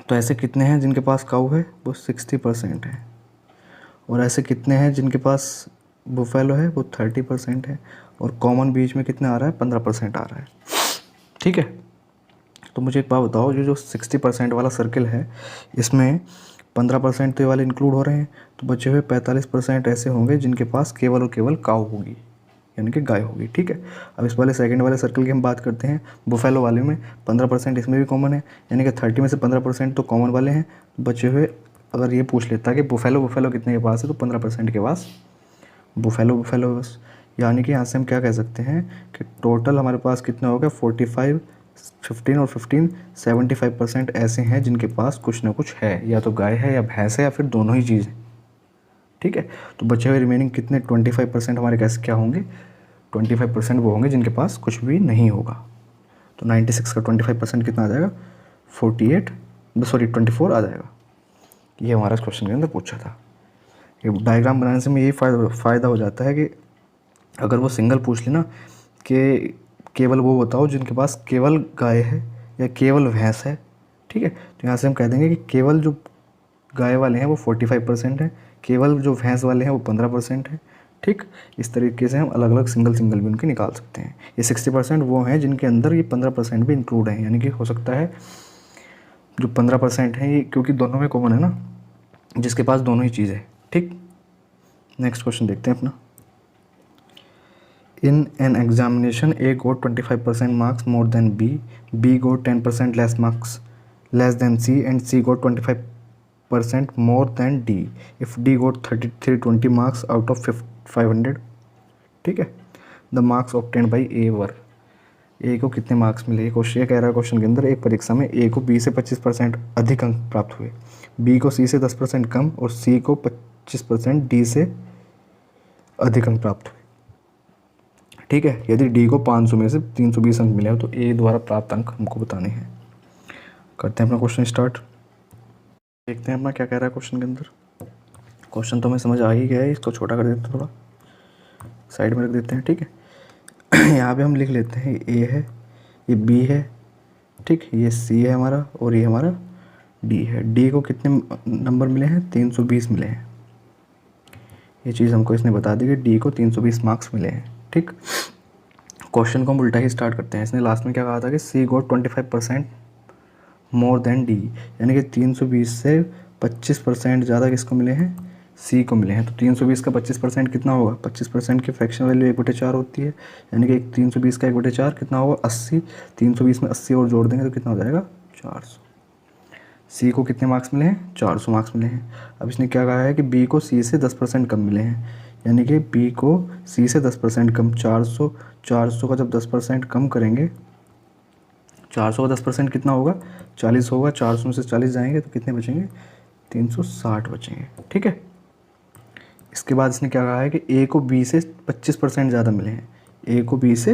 तो ऐसे कितने हैं जिनके पास काऊ है, वो 60% है, और ऐसे कितने हैं जिनके पास बुफेलो है, वो 30% है, और कॉमन बीच में कितना आ रहा है, 15% आ रहा है, ठीक है। तो मुझे एक बात बताओ, ये जो 60% वाला सर्किल है, इसमें 15% तो ये वाले इंक्लूड हो रहे हैं, तो बचे हुए 45% ऐसे होंगे जिनके पास केवल और केवल काऊ होगी, यानी कि गाय होगी, ठीक है। अब इस वाले सेकंड वाले सर्कल की हम बात करते हैं। बुफेलो वाले में 15% इसमें भी कॉमन है, यानी कि 30 में से 15% तो कॉमन वाले हैं। बचे हुए, अगर ये पूछ लेता कि बुफेलो कितने के पास है, तो 15% के पास बुफेलो बस। यानी कि यहाँ से हम क्या कह सकते हैं कि टोटल हमारे पास कितना होगा, 45 15 और 15 75% ऐसे हैं जिनके पास कुछ ना कुछ है, या तो गाय है या भैंस है या फिर दोनों ही चीज़ है, ठीक है। तो बचे हुए रिमेनिंग कितने 25% हमारे कैसे क्या होंगे, 25% वो होंगे जिनके पास कुछ भी नहीं होगा। तो 96 का 25% कितना आ जाएगा, 48 सॉरी 24 आ जाएगा। ये हमारा इस क्वेश्चन के अंदर पूछा था। ये डायग्राम बनाने से में यही फ़ायदा हो जाता है कि अगर वो सिंगल पूछ लेना कि केवल वो बताओ जिनके पास केवल गाय है या केवल भैंस है, ठीक है, तो यहाँ से हम कह देंगे कि केवल जो गाय वाले हैं वो 45% है, केवल जो भैंस वाले हैं वो 15% है, ठीक। इस तरीके से हम अलग अलग सिंगल सिंगल भी उनके निकाल सकते हैं। ये 60% वो हैं जिनके अंदर ये 15% भी इंक्लूड है, यानी कि हो सकता है जो 15% है ये क्योंकि दोनों में कॉमन है ना, जिसके पास दोनों ही चीज़ है, ठीक। नेक्स्ट क्वेश्चन देखते हैं अपना। In an examination A got 25% marks more than B got 10% less marks less than C and C got 25% more than D if D got 320 marks out of 500, ठीक है। द मार्क्स ऑब्टेन्ड बाई ए वर, ए को कितने marks मिले। Question ये कह रहा है question के अंदर एक परीक्षा में ए को बी से 25% अधिक अंक प्राप्त हुए, बी को सी से 10% कम और सी को 25% डी से अधिक अंक प्राप्त हुए, ठीक है। यदि डी को 500 में से 320 अंक मिले हो तो ए द्वारा प्राप्त अंक हमको बताने हैं। करते हैं अपना क्वेश्चन स्टार्ट। देखते हैं अपना क्या कह रहा है क्वेश्चन के अंदर। क्वेश्चन तो हमें समझ आ ही गया है, इसको छोटा कर देते हैं, थोड़ा साइड में रख देते हैं, ठीक है। यहाँ पे हम लिख लेते हैं ए है, ये बी है, ठीक, ये सी है हमारा और ये हमारा डी है। डी को कितने नंबर मिले हैं, 320 मिले हैं। ये चीज़ हमको इसने बता दी कि डी को 320 मार्क्स मिले हैं, ठीक। क्वेश्चन को हम उल्टा ही स्टार्ट करते हैं। इसने लास्ट में क्या कहा था कि सी गोट 25% मोर देन डी, यानी कि 320 से 25% ज़्यादा किसको मिले हैं, सी को मिले हैं। तो 320 का 25% कितना होगा, 25% की फ्रैक्शन वैल्यू 1/4 होती है, यानी कि 320 का 1/4 कितना होगा, 80। 320 में 80 और जोड़ देंगे तो कितना हो जाएगा, 400। सी को कितने मार्क्स मिले हैं, 400 मार्क्स मिले हैं। अब इसने क्या कहा है कि बी को सी से 10% कम मिले हैं, यानी कि बी को सी से 10% कम। 400 का जब 10% कम करेंगे, 400 का 10% कितना होगा, 40 होगा। 400 में से 40 जाएंगे तो कितने बचेंगे, 360 बचेंगे, ठीक है। इसके बाद इसने क्या कहा है कि ए को बी से 25% ज़्यादा मिले हैं, ए को बी से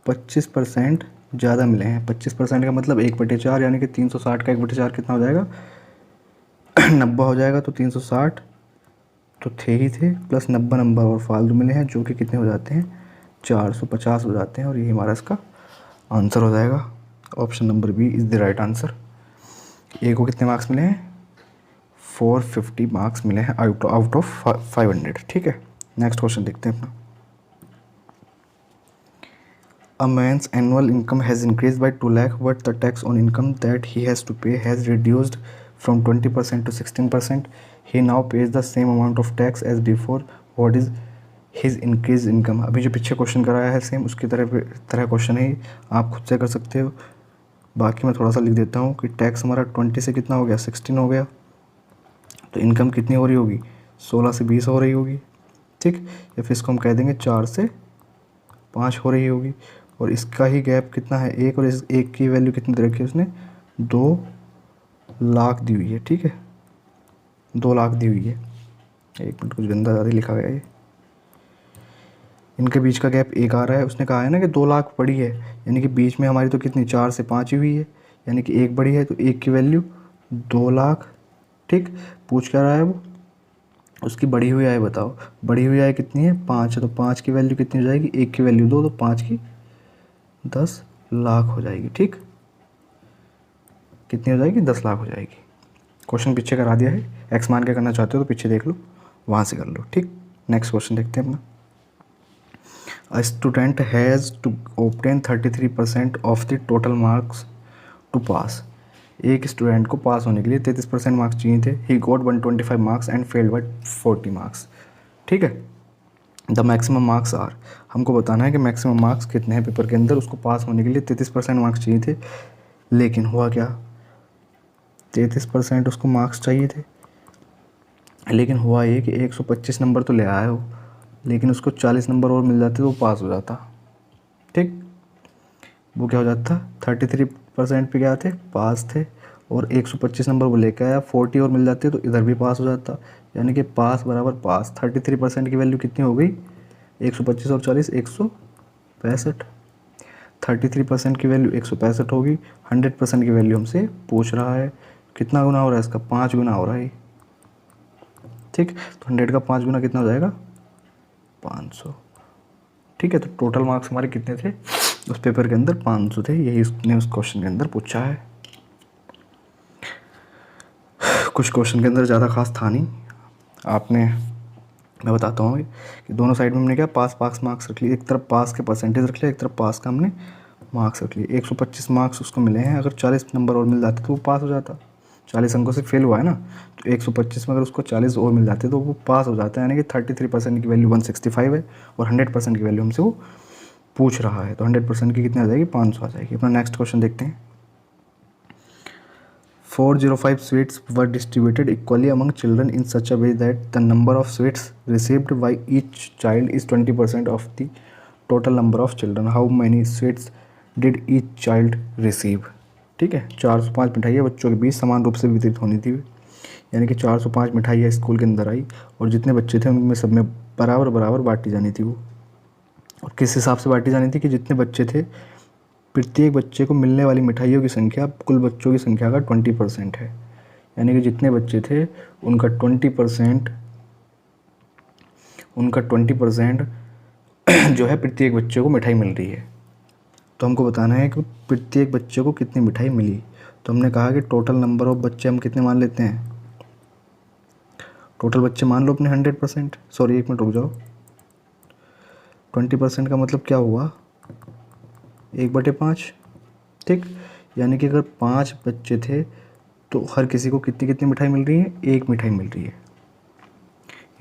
25% ज़्यादा मिले हैं। 25% का मतलब 1/4, यानी कि 360 का 1/4 कितना हो जाएगा, 90 हो जाएगा। तो 360 तो थे ही थे, प्लस 90 नंबर और फालतू मिले हैं जो कि कितने हो जाते हैं, 450 हो जाते हैं। और ये हमारा इसका आंसर हो जाएगा। Option number B is the right answer. A को कितने मार्क्स मिले हैं, 450 मार्क्स मिले हैं आउट ऑफ 500, ठीक है। नेक्स्ट क्वेश्चन देखते हैं अपना। A man's annual income has increased by 2 lakh, but the tax on income that he has to pay has reduced from 20% to 16%. He now pays the same amount of tax as before. What is his increased income? अभी जो पीछे question कराया है same उसकी तरह question है, आप खुद से कर सकते हो। बाकी मैं थोड़ा सा लिख देता हूँ कि टैक्स हमारा 20 से कितना हो गया, 16 हो गया। तो इनकम कितनी हो रही होगी, 16 से 20 हो रही होगी, ठीक। या फिर इसको हम कह देंगे 4 से 5 हो रही होगी। और इसका ही गैप कितना है, एक और इस एक की वैल्यू कितनी दे रखी है उसने, 2 लाख दी हुई है, ठीक है, 2 लाख दी हुई है। एक मिनट, कुछ गंदा ज़्यादा लिखा गया है। इनके बीच का गैप 1 आ रहा है। उसने कहा है ना कि 2 लाख बड़ी है, यानी कि बीच में हमारी तो कितनी 4 से 5 ही हुई है, यानी कि 1 बड़ी है। तो 1 की वैल्यू 2 लाख, ठीक। पूछ क्या रहा है वो, उसकी बढ़ी हुई आय बताओ। बढ़ी हुई आय कितनी है, 5 है। तो 5 की वैल्यू कितनी हो जाएगी, 1 की वैल्यू 2, तो 5 की 10 लाख हो जाएगी, ठीक। कितनी हो जाएगी, 10 लाख हो जाएगी। क्वेश्चन पीछे करा दिया है, एक्स मान के करना चाहते हो तो पीछे देख लो, वहाँ से कर लो, ठीक। नेक्स्ट क्वेश्चन देखते हैं अपना। A student has to obtain 33% of the total marks to pass. एक स्टूडेंट को पास होने के लिए 33% मार्क्स चाहिए थे। He got 125 marks and failed by 40 marks, ठीक है। द मैक्सिमम मार्क्स आर, हमको बताना है कि मैक्सिमम मार्क्स कितने हैं पेपर के अंदर। उसको पास होने के लिए 33% मार्क्स चाहिए थे, लेकिन हुआ क्या, 33% उसको मार्क्स चाहिए थे, लेकिन हुआ ये कि 125 नंबर तो ले आया हो, लेकिन उसको 40 नंबर और मिल जाते तो वो पास हो जाता, ठीक। वो क्या हो जाता, 33% पे क्या थे, पास थे, और 125 नंबर वो लेके आया, 40 और मिल जाते तो इधर भी पास हो जाता, यानी कि पास बराबर पास। 33% की वैल्यू कितनी हो गई, 125 और 40, 165। 33% की वैल्यू 165 होगी। 100% की वैल्यू हमसे पूछ रहा है। कितना गुना हो रहा है इसका? 5 गुना हो रहा है। ठीक, तो 100 का 5 गुना कितना हो जाएगा? 500। ठीक है, तो टोटल मार्क्स हमारे कितने थे उस पेपर के अंदर? 500 थे। यही उसने उस क्वेश्चन के अंदर पूछा है। कुछ क्वेश्चन के अंदर ज़्यादा खास था नहीं। आपने, मैं बताता हूँ कि दोनों साइड में हमने क्या पास मार्क्स रख लिए। एक तरफ पास के परसेंटेज रख लिया, एक तरफ पास का हमने मार्क्स रख लिए। 125 मार्क्स उसको मिले हैं। अगर 40 नंबर और मिल जाते तो वो पास हो जाता। 40 अंकों से फेल हुआ है ना, तो 125 में अगर उसको 40 और मिल जाते तो वो पास हो जाता है। यानी कि 33% की वैल्यू 165 है और 100% की वैल्यू हमसे वो पूछ रहा है। तो 100% की कितनी आ जाएगी? 500 आ जाएगी। अपना नेक्स्ट क्वेश्चन देखते हैं। 405 sweets were distributed equally among children in such a way that the number of sweets received by each child is 20% of the total number of children. How many sweets did each child receive? ठीक है, 405 मिठाइयाँ बच्चों के बीच समान रूप से वितरित होनी थी। यानी कि 405 मिठाइयाँ स्कूल के अंदर आई और जितने बच्चे थे उनमें सब में बराबर बराबर बांटी जानी थी वो। और किस हिसाब से बांटी जानी थी? कि जितने बच्चे थे प्रत्येक बच्चे को मिलने वाली मिठाइयों की संख्या कुल बच्चों की संख्या का 20% है। यानी कि जितने बच्चे थे उनका 20% जो है प्रत्येक बच्चे को मिठाई मिल रही है। तो हमको बताना है कि प्रत्येक बच्चे को कितनी मिठाई मिली। तो हमने कहा कि टोटल नंबर ऑफ बच्चे हम कितने मान लेते हैं? टोटल बच्चे मान लो अपने 100%। सॉरी, 1 मिनट रुक जाओ। 20% का मतलब क्या हुआ? 1/5। ठीक, यानी कि अगर 5 बच्चे थे तो हर किसी को कितनी कितनी मिठाई मिल रही है? 1 मिठाई मिल रही है।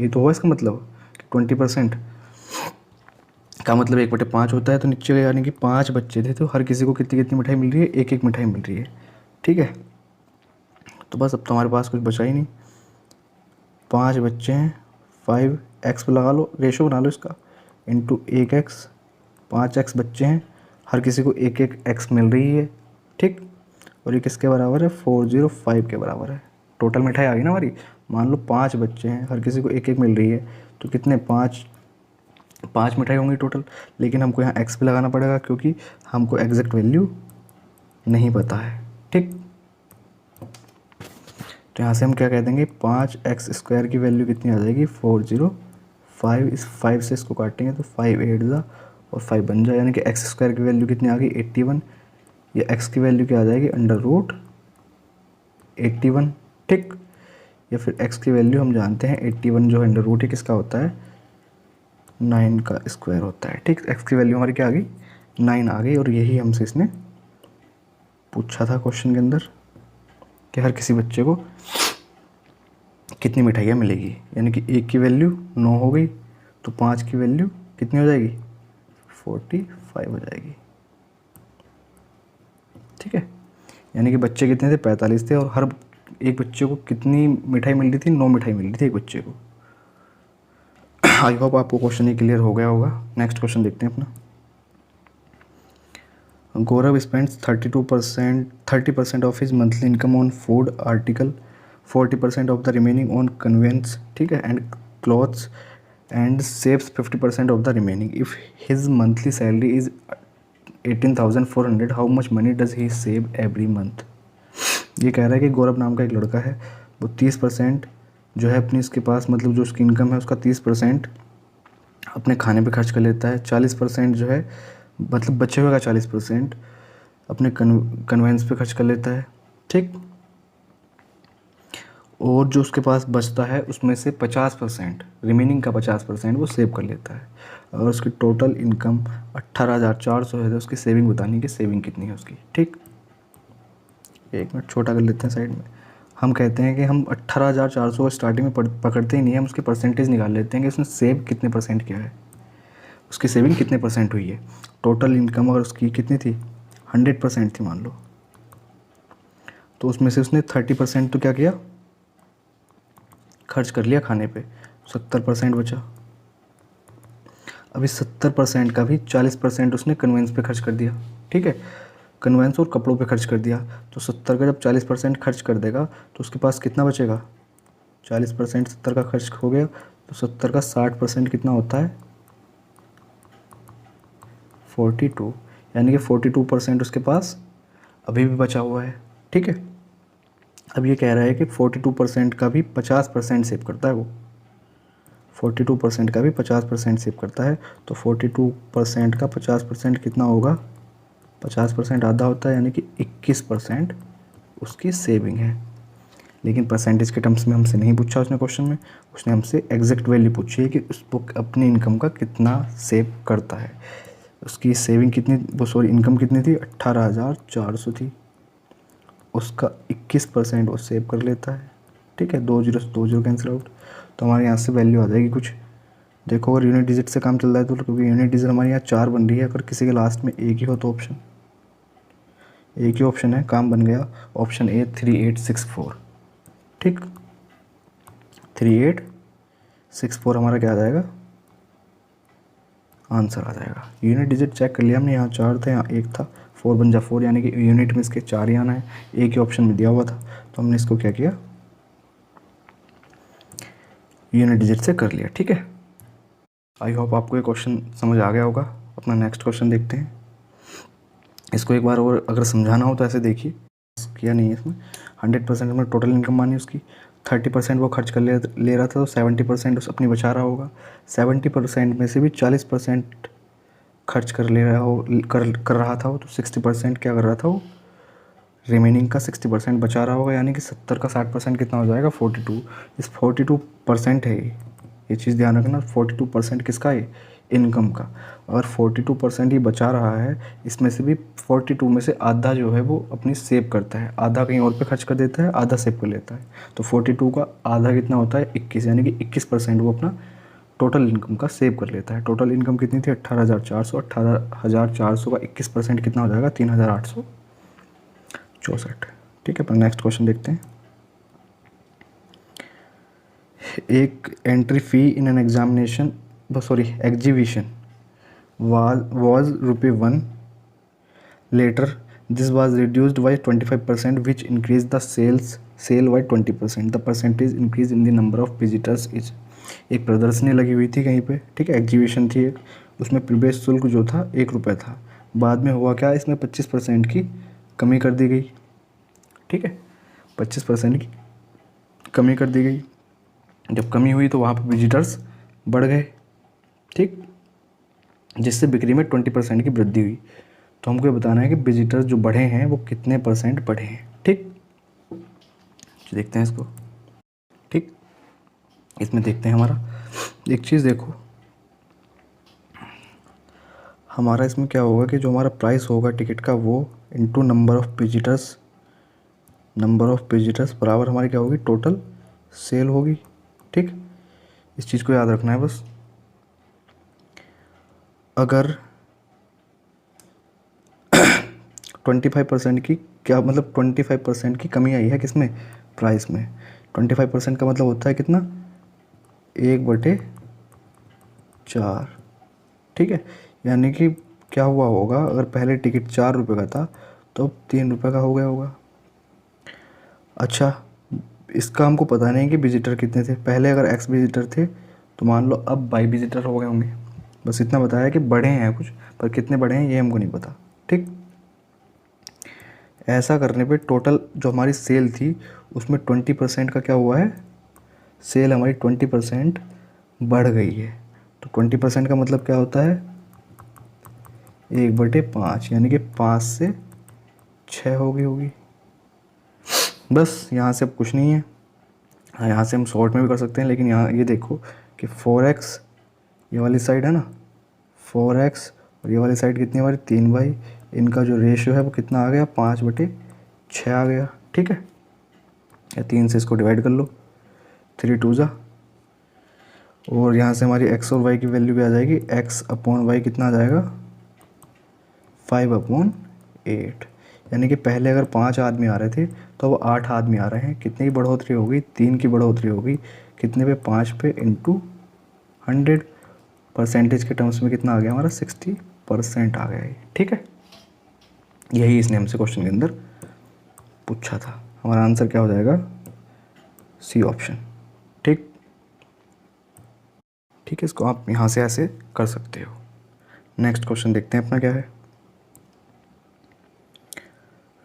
ये तो हुआ इसका मतलब। 20% का मतलब 1/5 होता है। तो नीचे यानी कि 5 बच्चे थे तो हर किसी को कितनी कितनी मिठाई मिल रही है? 1 मिठाई मिल रही है। ठीक है, तो बस अब तो हमारे पास कुछ बचा ही नहीं। 5 बच्चे हैं, 5x पे लगा लो, रेशो बना लो इसका, इंटू 1x। 5x बच्चे हैं, हर किसी को 1 मिल रही है। ठीक, और ये किसके बराबर है? 405 के बराबर है। टोटल मिठाई आ गई ना हमारी। मान लो 5 बच्चे हैं, हर किसी को 1 मिल रही है, तो कितने? 5 मिठाई होंगी टोटल। लेकिन हमको यहाँ x पे लगाना पड़ेगा क्योंकि हमको एग्जैक्ट वैल्यू नहीं पता है। ठीक, तो यहाँ से हम क्या कह देंगे? 5x² की वैल्यू कितनी आ जाएगी? 405। इस 5 से इसको काटेंगे तो 5 8 जा और 5 बन जाए। यानी कि x² की वैल्यू कितनी आ गई? 81। ये x की वैल्यू क्या आ जाएगी? √81। ठीक, या फिर x की वैल्यू हम जानते हैं 81 जो √, किसका होता है? 9 का स्क्वायर होता है। ठीक, x की वैल्यू हमारी क्या आ गई? 9 आ गई। और यही हमसे इसने पूछा था क्वेश्चन के अंदर कि हर किसी बच्चे को कितनी मिठाइयाँ मिलेगी। यानी कि 1 की वैल्यू 9 हो गई, तो 5 की वैल्यू कितनी हो जाएगी? 45 हो जाएगी। ठीक है, यानी कि बच्चे कितने थे? 45 थे। और हर एक बच्चे को कितनी मिठाई मिल रही थी? 9 मिठाई मिल रही थी एक बच्चे को। आई होप आपको क्वेश्चन ये क्लियर हो गया होगा। नेक्स्ट क्वेश्चन देखते हैं अपना। Gaurav spends 30% of his monthly income on food article, 40% of the remaining on conveyance, ठीक है, and clothes, and saves 50% of the remaining. If his monthly salary is 18,400, how much money does he save every month? ये कह रहा है कि गौरव नाम का एक लड़का है, वो 30% जो है अपनी इसके पास मतलब जो उसकी इनकम है उसका 30% अपने खाने पे खर्च कर लेता है। 40% जो है मतलब बचे हुए का 40% अपने कन्वेंस पे खर्च कर लेता है। ठीक, और जो उसके पास बचता है उसमें से 50%, रिमेनिंग का 50% वो सेव कर लेता है। और उसकी टोटल इनकम 18,400 है। तो उसकी सेविंग बतानी है कि सेविंग कितनी है उसकी। ठीक, 1 मिनट छोटा कर लेते हैं साइड में। हम कहते हैं कि हम 18,400 को स्टार्टिंग में पकड़ते ही नहीं है, हम उसकी परसेंटेज निकाल लेते हैं कि उसने सेव कितने % किया है, उसकी सेविंग कितने % हुई है। टोटल इनकम अगर उसकी कितनी थी? 100% थी मान लो, तो उसमें से उसने 30% तो क्या किया? खर्च कर लिया खाने पे, 70% बचा। अभी 70% का भी 40% उसने कन्वेंस पे खर्च कर दिया। ठीक है, कन्वेंस और कपड़ों पे खर्च कर दिया। तो 70 का जब 40% खर्च कर देगा तो उसके पास कितना बचेगा? 40% 70 का खर्च हो गया, तो 70 का 60% कितना होता है? 42। यानी कि 42% उसके पास अभी भी बचा हुआ है। ठीक है, अब ये कह रहा है कि 42% का भी 50% सेव करता है वो, 42% का भी 50% सेव करता है। तो 42% का 50% कितना होगा, 50% आधा होता है, यानी कि 21% उसकी सेविंग है। लेकिन परसेंटेज के टर्म्स में हमसे नहीं पूछा उसने क्वेश्चन में, उसने हमसे एग्जैक्ट वैल्यू पूछी है कि उस बुक अपनी इनकम का कितना सेव करता है। उसकी सेविंग कितनी, वो सॉरी इनकम कितनी थी, 18,400 थी, उसका 21% वो सेव कर लेता है। ठीक है, 2 जीरो कैंसिल आउट, तो हमारे यहाँ से वैल्यू आ जाएगी कुछ। देखो अगर यूनिट डिजिट से काम चल रहा है तो, क्योंकि यूनिट डिजिट हमारे यहाँ 4 बन रही है, अगर किसी के लास्ट में एक ही हो तो ऑप्शन, एक ही ऑप्शन है, काम बन गया। Option A 3864। ठीक, 3864 हमारा क्या आ जाएगा, आंसर आ जाएगा। यूनिट डिजिट चेक कर लिया हमने, यहाँ 4 थे, यहाँ 1 था, 4 बन जा 4, यानी कि यूनिट में इसके 4 ही आना है, एक ही ऑप्शन में दिया हुआ था, तो हमने इसको क्या किया, यूनिट डिजिट से कर लिया। ठीक है, आई होप आपको ये क्वेश्चन समझ आ गया होगा। अपना नेक्स्ट क्वेश्चन देखते हैं। इसको एक बार और अगर समझाना हो तो ऐसे देखिए, किया नहीं है इसमें। 100% में टोटल इनकम मानी उसकी, 30% वो खर्च कर ले रहा था, तो 70% उस अपनी बचा रहा होगा। 70% में से भी 40% खर्च कर ले रहा हो कर रहा था वो, तो 60% क्या कर रहा था वो, रिमेनिंग का 60% बचा रहा होगा, यानी कि 70 का 60% कितना हो जाएगा, 42। इस 42% है ये चीज़ ध्यान रखना, 42% किसका है, इनकम का। और 42% ही बचा रहा है, इसमें से भी 42 में से आधा जो है वो अपनी सेव करता है, आधा कहीं और पे खर्च कर देता है, आधा सेव कर लेता है। तो 42 का आधा कितना होता है, 21, यानी कि 21% वो अपना टोटल इनकम का सेव कर लेता है। टोटल इनकम कितनी थी, 18,400, 18,400 का 21% कितना हो जाएगा, 3,864। ठीक है, पर नेक्स्ट क्वेश्चन देखते हैं। एक entry fee in an examination exhibition was ₹1. Later, this was reduced by 25%, which increased the sale by 20%. The percentage increase in the number of visitors is। एक प्रदर्शनी लगी हुई थी कहीं पे, ठीक है, एग्जीबिशन थी एक, उसमें प्रवेश शुल्क जो था ₹1 था। बाद में हुआ क्या, इसमें 25% की कमी कर दी गई। ठीक है, 25% की कमी कर दी गई। जब कमी हुई तो वहाँ पर विजिटर्स बढ़ गए, ठीक, जिससे बिक्री में 20% की वृद्धि हुई। तो हमको ये बताना है कि विजिटर्स जो बढ़े हैं वो कितने % बढ़े हैं। ठीक, तो देखते हैं इसको। ठीक, इसमें देखते हैं हमारा एक चीज़ देखो, हमारा इसमें क्या होगा कि जो हमारा प्राइस होगा टिकट का वो इनटू नंबर ऑफ़ विजिटर्स बराबर हमारी क्या होगी, टोटल सेल होगी। ठीक, इस चीज़ को याद रखना है बस। अगर 25% की क्या मतलब 25% की कमी आई है किसमें, प्राइस में। 25% का मतलब होता है कितना, 1/4। ठीक है, यानी कि क्या हुआ होगा, अगर पहले टिकट ₹4 का था तो ₹3 का हो गया होगा। अच्छा, इसका हमको पता नहीं कि विजिटर कितने थे पहले, अगर X विजिटर थे तो मान लो अब Y विजिटर हो गए होंगे। बस इतना बताया कि बढ़े हैं कुछ, पर कितने बढ़े हैं ये हमको नहीं पता। ठीक, ऐसा करने पे टोटल जो हमारी सेल थी उसमें 20% का क्या हुआ है, सेल हमारी 20% बढ़ गई है। तो 20% का मतलब क्या होता है, 1/5, यानी कि 5 से 6 हो गई होगी। बस यहाँ से अब कुछ नहीं है। हाँ, यहाँ से हम शॉर्ट में भी कर सकते हैं, लेकिन यहाँ ये देखो कि 4x ये वाली साइड है ना, 4x और ये वाली साइड कितनी हमारी 3y, इनका जो रेशियो है वो कितना आ गया, 5/6 आ गया। ठीक है, या 3 से इसको डिवाइड कर लो, 3 2 जा, और यहाँ से हमारी x और y की वैल्यू भी आ जाएगी, x/y कितना आ जाएगा, 5/8। यानी कि पहले अगर 5 आदमी आ रहे थे तो अब 8 आदमी आ रहे हैं। कितने की बढ़ोतरी होगी, 3 की बढ़ोतरी होगी। कितने पे, 5 पे इंटू 100। परसेंटेज के टर्म्स में कितना आ गया हमारा, 60% आ गया ये। ठीक है, यही इसने हमसे क्वेश्चन के अंदर पूछा था। हमारा आंसर क्या हो जाएगा, सी ऑप्शन। ठीक, ठीक है, इसको आप यहाँ से ऐसे कर सकते हो। नेक्स्ट क्वेश्चन देखते हैं अपना क्या है।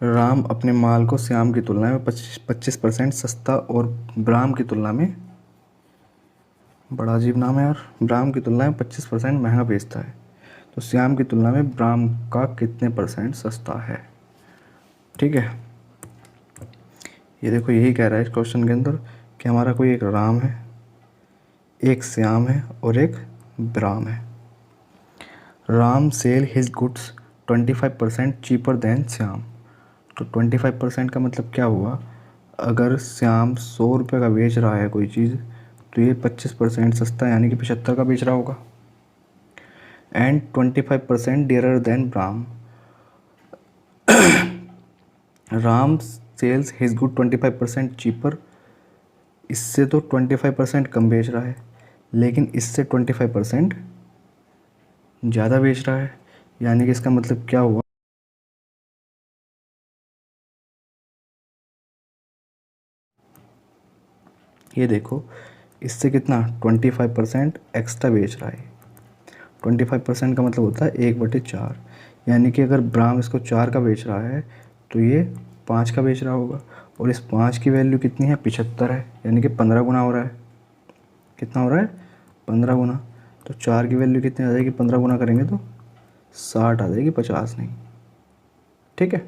राम अपने माल को श्याम की तुलना में 25% सस्ता और ब्राह्म की तुलना में, बड़ा अजीब नाम है यार, ब्राह्म की तुलना में 25% महंगा बेचता है। तो श्याम की तुलना में ब्राह्म का कितने परसेंट सस्ता है? ठीक है, ये देखो यही कह रहा है इस क्वेश्चन के अंदर कि हमारा कोई एक राम है, एक श्याम है और एक ब्राह्म है। Ram sell his goods 25% cheaper than Shyam. तो 25% का मतलब क्या हुआ? अगर श्याम 100 रुपये का बेच रहा है कोई चीज़, तो ये 25% सस्ता यानी कि 75 का बेच रहा होगा। And 25% dearer than Brahm. Ram sells his good 25% cheaper, इससे तो 25% कम बेच रहा है, लेकिन इससे 25% ज़्यादा बेच रहा है। यानी कि इसका मतलब क्या हुआ? ये देखो, इससे कितना 25% एक्स्ट्रा बेच रहा है। 25% का मतलब होता है 1/4। यानी कि अगर ब्राह्म इसको 4 का बेच रहा है तो ये 5 का बेच रहा होगा। और इस 5 की वैल्यू कितनी है? 75 है, यानी कि 15 गुना हो रहा है। कितना हो रहा है? 15 गुना। तो 4 की वैल्यू कितनी आ जाएगी? 15 गुना करेंगे तो 60 आ जाएगी, 50 नहीं। ठीक है,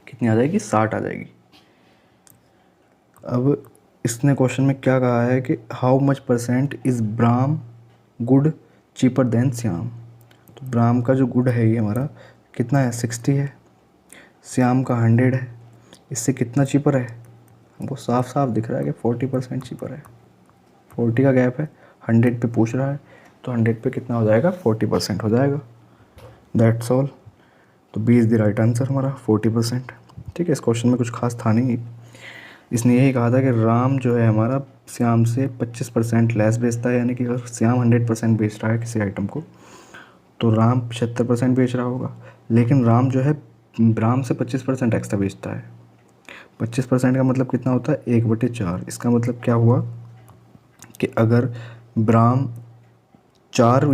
कितनी आ जाएगी? 60 आ जाएगी। अब इसने क्वेश्चन में क्या कहा है कि how much percent is Brahm good cheaper than Shyam. तो ब्राह्म का जो गुड है ये हमारा कितना है? 60 है। श्याम का 100 है। इससे कितना चीपर है? हमको साफ साफ दिख रहा है कि 40% चीपर है। 40 का गैप है, 100 पे पूछ रहा है, तो 100 पे कितना हो जाएगा? 40% हो जाएगा। That's all. तो B is the right answer हमारा 40%। ठीक है, इस क्वेश्चन में कुछ खास था नहीं। इसने यही कहा था कि राम जो है हमारा श्याम से 25% लेस बेचता है, यानी कि अगर श्याम 100% बेच रहा है किसी आइटम को, तो राम 75% बेच रहा होगा। लेकिन राम जो है ब्राह्म से 25% एक्स्ट्रा बेचता है। 25% का मतलब कितना होता है? 1/4। इसका मतलब क्या हुआ कि अगर ब्राह्म 4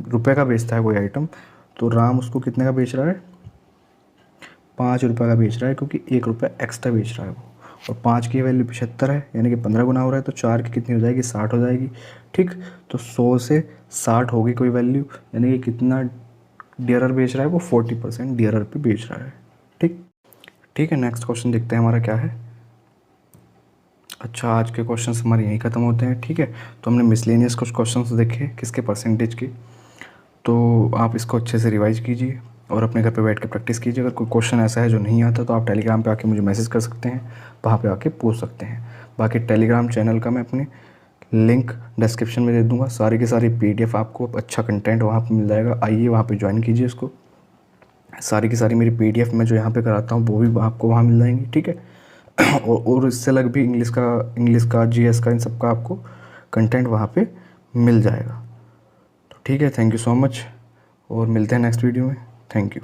रुपये का बेचता है कोई आइटम, तो राम उसको कितने का बेच रहा है? 5 रुपये का बेच रहा है, क्योंकि 1 रुपया एक्स्ट्रा बेच रहा है वो। और 5 की वैल्यू 75 है, यानी कि 15 गुना हो रहा है, तो 4 की कितनी हो जाएगी? 60 हो जाएगी। ठीक, तो 100 से 60 होगी कोई वैल्यू, यानी कि कितना डियरर बेच रहा है वो? 40% डियरर पे बेच रहा है। ठीक, ठीक है, नेक्स्ट क्वेश्चन देखते हैं हमारा क्या है। अच्छा, आज के क्वेश्चंस हमारे यहीं ख़त्म होते हैं। ठीक है, तो हमने मिसलेनियस कुछ क्वेश्चंस देखे किसके परसेंटेज की, तो आप इसको अच्छे से रिवाइज कीजिए और अपने घर पे बैठ के प्रैक्टिस कीजिए। अगर कोई क्वेश्चन ऐसा है जो नहीं आता, तो आप टेलीग्राम पे आके मुझे मैसेज कर सकते हैं, वहाँ पे आके पूछ सकते हैं। बाकी टेलीग्राम चैनल का मैं अपने लिंक डिस्क्रिप्शन में दे दूँगा। सारी की सारी PDF आपको, अच्छा कंटेंट वहाँ पर मिल जाएगा। आइए वहाँ पर ज्वाइन कीजिए इसको। सारी की सारी मेरी PDF मैं जो यहाँ पर कराता हूँ वो भी आपको वहाँ मिल जाएंगी। ठीक है, और इससे अलग भी इंग्लिश का GS का, इन सब का आपको कंटेंट वहाँ पे मिल जाएगा। तो ठीक है, थैंक यू सो मच और मिलते हैं नेक्स्ट वीडियो में। Thank you.